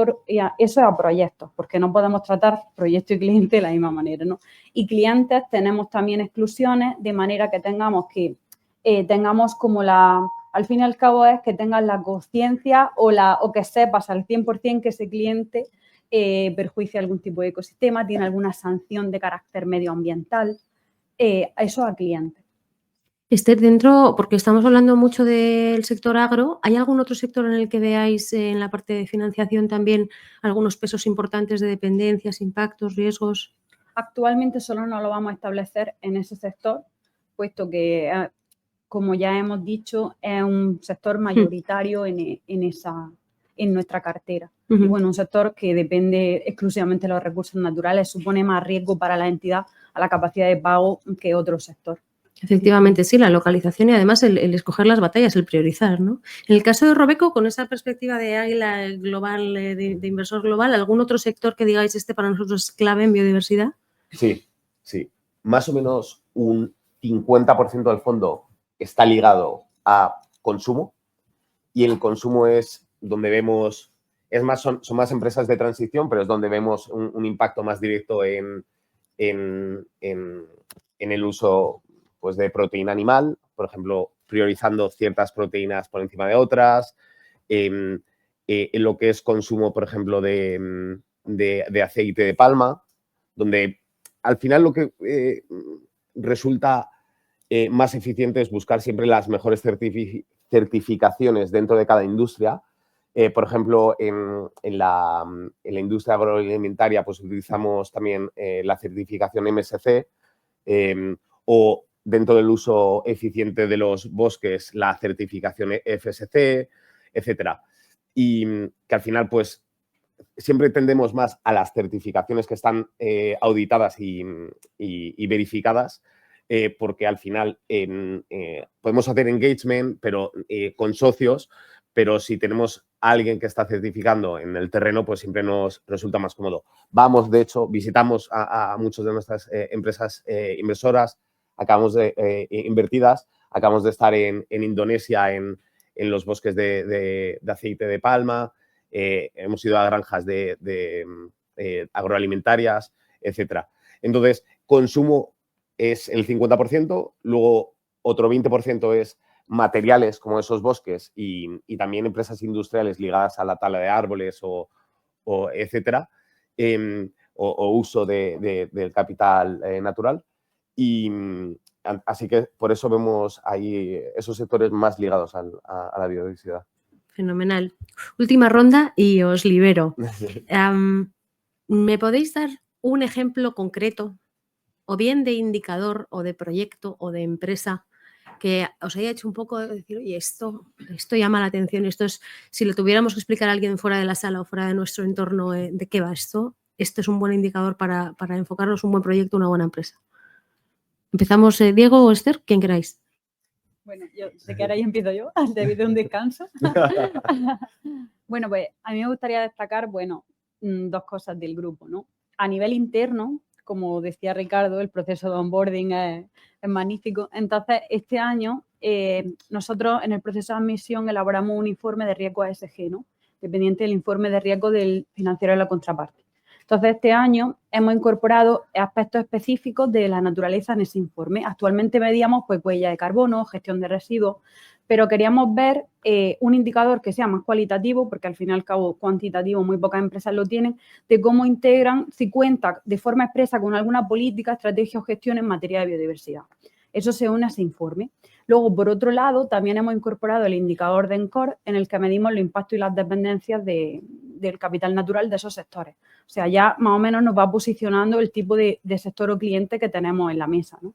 eso a proyectos, porque no podemos tratar proyecto y cliente de la misma manera, ¿no? Y clientes tenemos también exclusiones, de manera que tengamos como al fin y al cabo es que tengas la conciencia o que sepas al 100% que ese cliente perjuicia algún tipo de ecosistema, tiene alguna sanción de carácter medioambiental, eso a clientes. Esther, porque estamos hablando mucho del sector agro, ¿hay algún otro sector en el que veáis en la parte de financiación también algunos pesos importantes de dependencias, impactos, riesgos? Actualmente solo no lo vamos a establecer en ese sector, puesto que, como ya hemos dicho, es un sector mayoritario en nuestra cartera. Y bueno, un sector que depende exclusivamente de los recursos naturales, supone más riesgo para la entidad a la capacidad de pago que otro sector. Efectivamente, sí, la localización y además el escoger las batallas, el priorizar, ¿no? En el caso de Robeco, con esa perspectiva de águila global, de inversor global, ¿algún otro sector que digáis para nosotros es clave en biodiversidad? Sí. Más o menos un 50% del fondo está ligado a consumo y el consumo es donde vemos, son más empresas de transición, pero es donde vemos un impacto más directo en el uso pues, de proteína animal, por ejemplo, priorizando ciertas proteínas por encima de otras, en lo que es consumo, por ejemplo, de aceite de palma, donde al final lo que resulta más eficiente es buscar siempre las mejores certificaciones dentro de cada industria. Por ejemplo, en la industria agroalimentaria pues utilizamos también la certificación MSC o dentro del uso eficiente de los bosques la certificación FSC, etcétera. Y que al final pues siempre tendemos más a las certificaciones que están auditadas y verificadas porque al final podemos hacer engagement pero con socios, pero si tenemos a alguien que está certificando en el terreno, pues siempre nos resulta más cómodo. Vamos, de hecho, visitamos a muchas de nuestras empresas inversoras, invertidas, acabamos de estar en Indonesia en los bosques de aceite de palma, hemos ido a granjas de agroalimentarias, etcétera. Entonces, consumo es el 50%, luego otro 20% es materiales como esos bosques y también empresas industriales ligadas a la tala de árboles o etcétera, o uso del capital natural. Y así que por eso vemos ahí esos sectores más ligados a la biodiversidad. Fenomenal. Última ronda y os libero. ¿Me podéis dar un ejemplo concreto, o bien de indicador, o de proyecto, o de empresa, que os haya hecho un poco de decir, oye, esto llama la atención, esto es, si lo tuviéramos que explicar a alguien fuera de la sala o fuera de nuestro entorno, ¿de qué va esto? Esto es un buen indicador para enfocarnos un buen proyecto, una buena empresa. ¿Empezamos Diego o Esther? Quien queráis. Bueno, yo sé que ahora ya empiezo yo, debido a un descanso. Bueno, pues a mí me gustaría destacar, dos cosas del grupo, ¿no? A nivel interno, como decía Ricardo, el proceso de onboarding es magnífico. Entonces, este año nosotros en el proceso de admisión elaboramos un informe de riesgo ESG, ¿no? Dependiente del informe de riesgo del financiero de la contraparte. Entonces, este año hemos incorporado aspectos específicos de la naturaleza en ese informe. Actualmente medíamos pues, huella de carbono, gestión de residuos, pero queríamos ver un indicador que sea más cualitativo, porque al fin y al cabo cuantitativo muy pocas empresas lo tienen, de cómo integran, si cuenta de forma expresa con alguna política, estrategia o gestión en materia de biodiversidad. Eso se une a ese informe. Luego, por otro lado, también hemos incorporado el indicador de ENCORE en el que medimos los impactos y las dependencias del capital natural de esos sectores. O sea, ya más o menos nos va posicionando el tipo de sector o cliente que tenemos en la mesa, ¿no?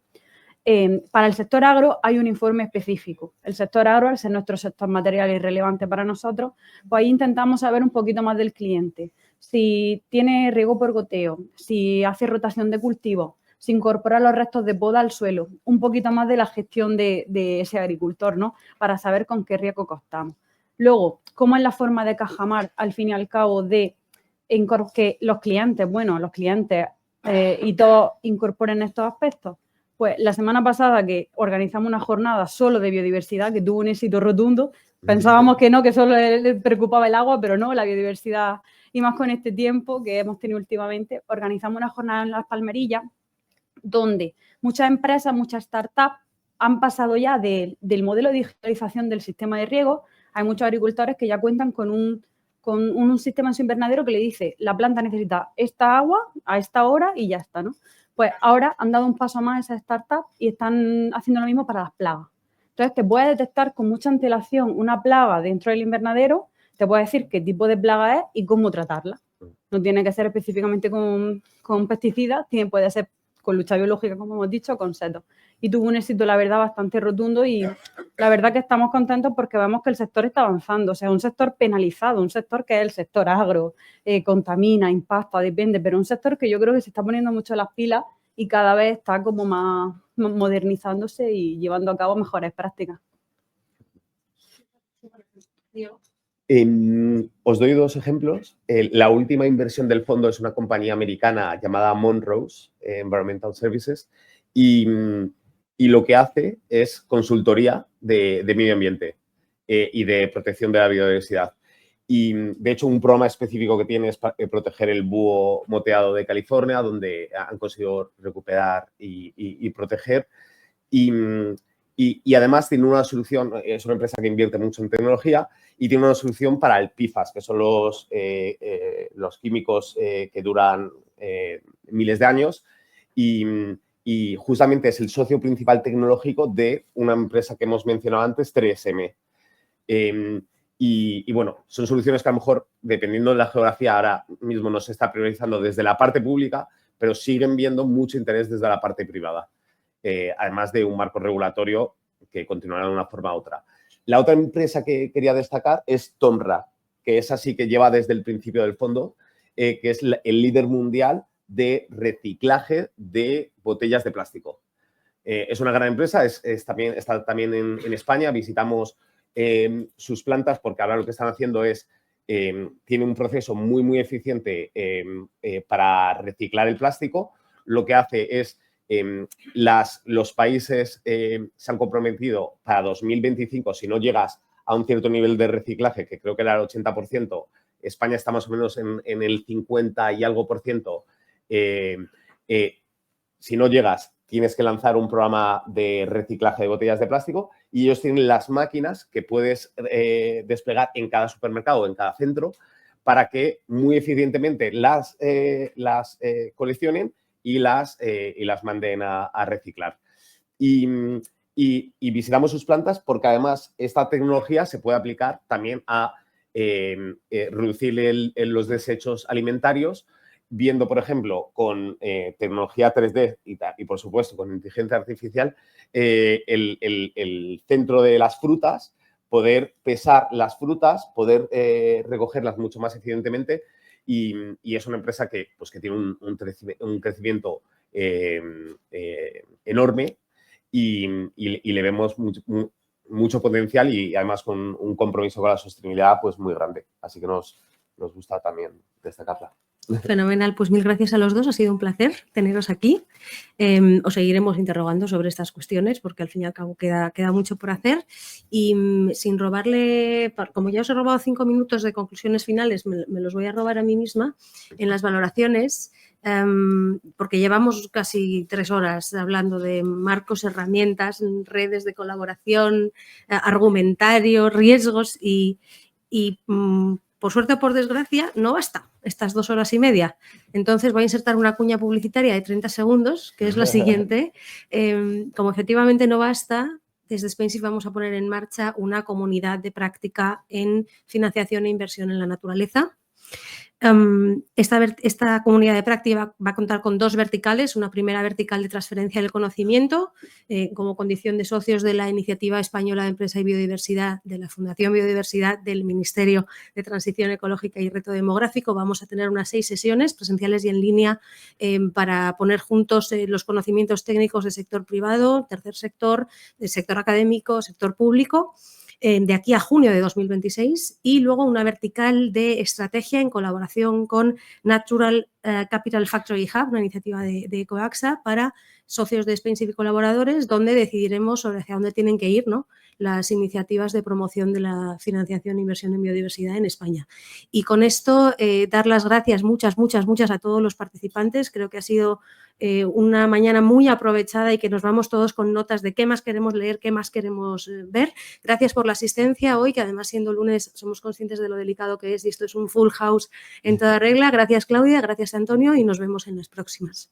Para el sector agro hay un informe específico. El sector agro, al ser nuestro sector material y relevante para nosotros, pues ahí intentamos saber un poquito más del cliente. Si tiene riego por goteo, si hace rotación de cultivos, si incorpora los restos de poda al suelo, un poquito más de la gestión de ese agricultor, ¿no? Para saber con qué riesgo contamos. Luego, ¿cómo es la forma de Cajamar, al fin y al cabo, de que los clientes y todos incorporen estos aspectos? Pues la semana pasada que organizamos una jornada solo de biodiversidad que tuvo un éxito rotundo, pensábamos que no, que solo le preocupaba el agua, pero no, la biodiversidad, y más con este tiempo que hemos tenido últimamente, organizamos una jornada en Las Palmerillas donde muchas empresas, muchas startups han pasado ya del modelo de digitalización del sistema de riego. Hay muchos agricultores que ya cuentan con un sistema en su invernadero que le dice la planta necesita esta agua a esta hora y ya está, ¿no? Pues ahora han dado un paso más esas startups y están haciendo lo mismo para las plagas. Entonces, te puede detectar con mucha antelación una plaga dentro del invernadero, te puede decir qué tipo de plaga es y cómo tratarla. No tiene que ser específicamente con pesticidas, puede ser con lucha biológica, como hemos dicho, con setos. Y tuvo un éxito, la verdad, bastante rotundo y la verdad que estamos contentos porque vemos que el sector está avanzando. O sea, un sector penalizado, un sector que es el sector agro, contamina, impacta, depende, pero un sector que yo creo que se está poniendo mucho las pilas y cada vez está como más modernizándose y llevando a cabo mejores prácticas. Os doy dos ejemplos. La última inversión del fondo es una compañía americana llamada Monrose Environmental Services y lo que hace es consultoría de medio ambiente y de protección de la biodiversidad. Y, de hecho, un programa específico que tiene es proteger el búho moteado de California, donde han conseguido recuperar y proteger. Y además tiene una solución, es una empresa que invierte mucho en tecnología y tiene una solución para el PFAS, que son los químicos que duran miles de años y justamente es el socio principal tecnológico de una empresa que hemos mencionado antes, 3M. Y bueno, son soluciones que a lo mejor, dependiendo de la geografía, ahora mismo no se está priorizando desde la parte pública, pero siguen viendo mucho interés desde la parte privada. Además de un marco regulatorio que continuará de una forma u otra. La otra empresa que quería destacar es Tomra, que es así que lleva desde el principio del fondo, que es el líder mundial de reciclaje de botellas de plástico. Es una gran empresa, está también en España, visitamos sus plantas porque ahora lo que están haciendo es, tiene un proceso muy, muy eficiente para reciclar el plástico. Lo que hace es los países se han comprometido para 2025, si no llegas a un cierto nivel de reciclaje, que creo que era el 80%, España está más o menos en el 50 y algo por ciento, si no llegas, tienes que lanzar un programa de reciclaje de botellas de plástico y ellos tienen las máquinas que puedes desplegar en cada supermercado, en cada centro, para que muy eficientemente las coleccionen y las manden a reciclar. Y visitamos sus plantas porque además esta tecnología se puede aplicar también a reducir los desechos alimentarios, viendo, por ejemplo, con tecnología 3D y, por supuesto, con inteligencia artificial, el centro de las frutas, poder pesar las frutas, poder recogerlas mucho más eficientemente. Y es una empresa que tiene un crecimiento enorme y le vemos mucho potencial y además con un compromiso con la sostenibilidad pues muy grande. Así que nos gusta también destacarla. Fenomenal, pues mil gracias a los dos, ha sido un placer teneros aquí. Os seguiremos interrogando sobre estas cuestiones porque al fin y al cabo queda mucho por hacer y sin robarle, como ya os he robado 5 minutos de conclusiones finales, me los voy a robar a mí misma en las valoraciones porque llevamos casi 3 horas hablando de marcos, herramientas, redes de colaboración, argumentarios, riesgos y por suerte o por desgracia, no basta estas 2 horas y media. Entonces voy a insertar una cuña publicitaria de 30 segundos, que es la siguiente. Como efectivamente no basta, desde SpainShift vamos a poner en marcha una comunidad de práctica en financiación e inversión en la naturaleza. Esta comunidad de práctica va a contar con 2 verticales, una primera vertical de transferencia del conocimiento como condición de socios de la Iniciativa Española de Empresa y Biodiversidad, de la Fundación Biodiversidad, del Ministerio de Transición Ecológica y Reto Demográfico. Vamos a tener unas 6 sesiones presenciales y en línea para poner juntos los conocimientos técnicos del sector privado, tercer sector, del sector académico, sector público, de aquí a junio de 2026, y luego una vertical de estrategia en colaboración con Natural Capital Factory Hub, una iniciativa de Ecoaxa para socios de SpainShift y colaboradores, donde decidiremos sobre hacia dónde tienen que ir, ¿no?, las iniciativas de promoción de la financiación e inversión en biodiversidad en España. Y con esto, dar las gracias muchas a todos los participantes. Creo que ha sido una mañana muy aprovechada y que nos vamos todos con notas de qué más queremos leer, qué más queremos ver. Gracias por la asistencia hoy, que además siendo lunes somos conscientes de lo delicado que es y esto es un full house en toda regla. Gracias, Claudia, gracias, Antonio, y nos vemos en las próximas.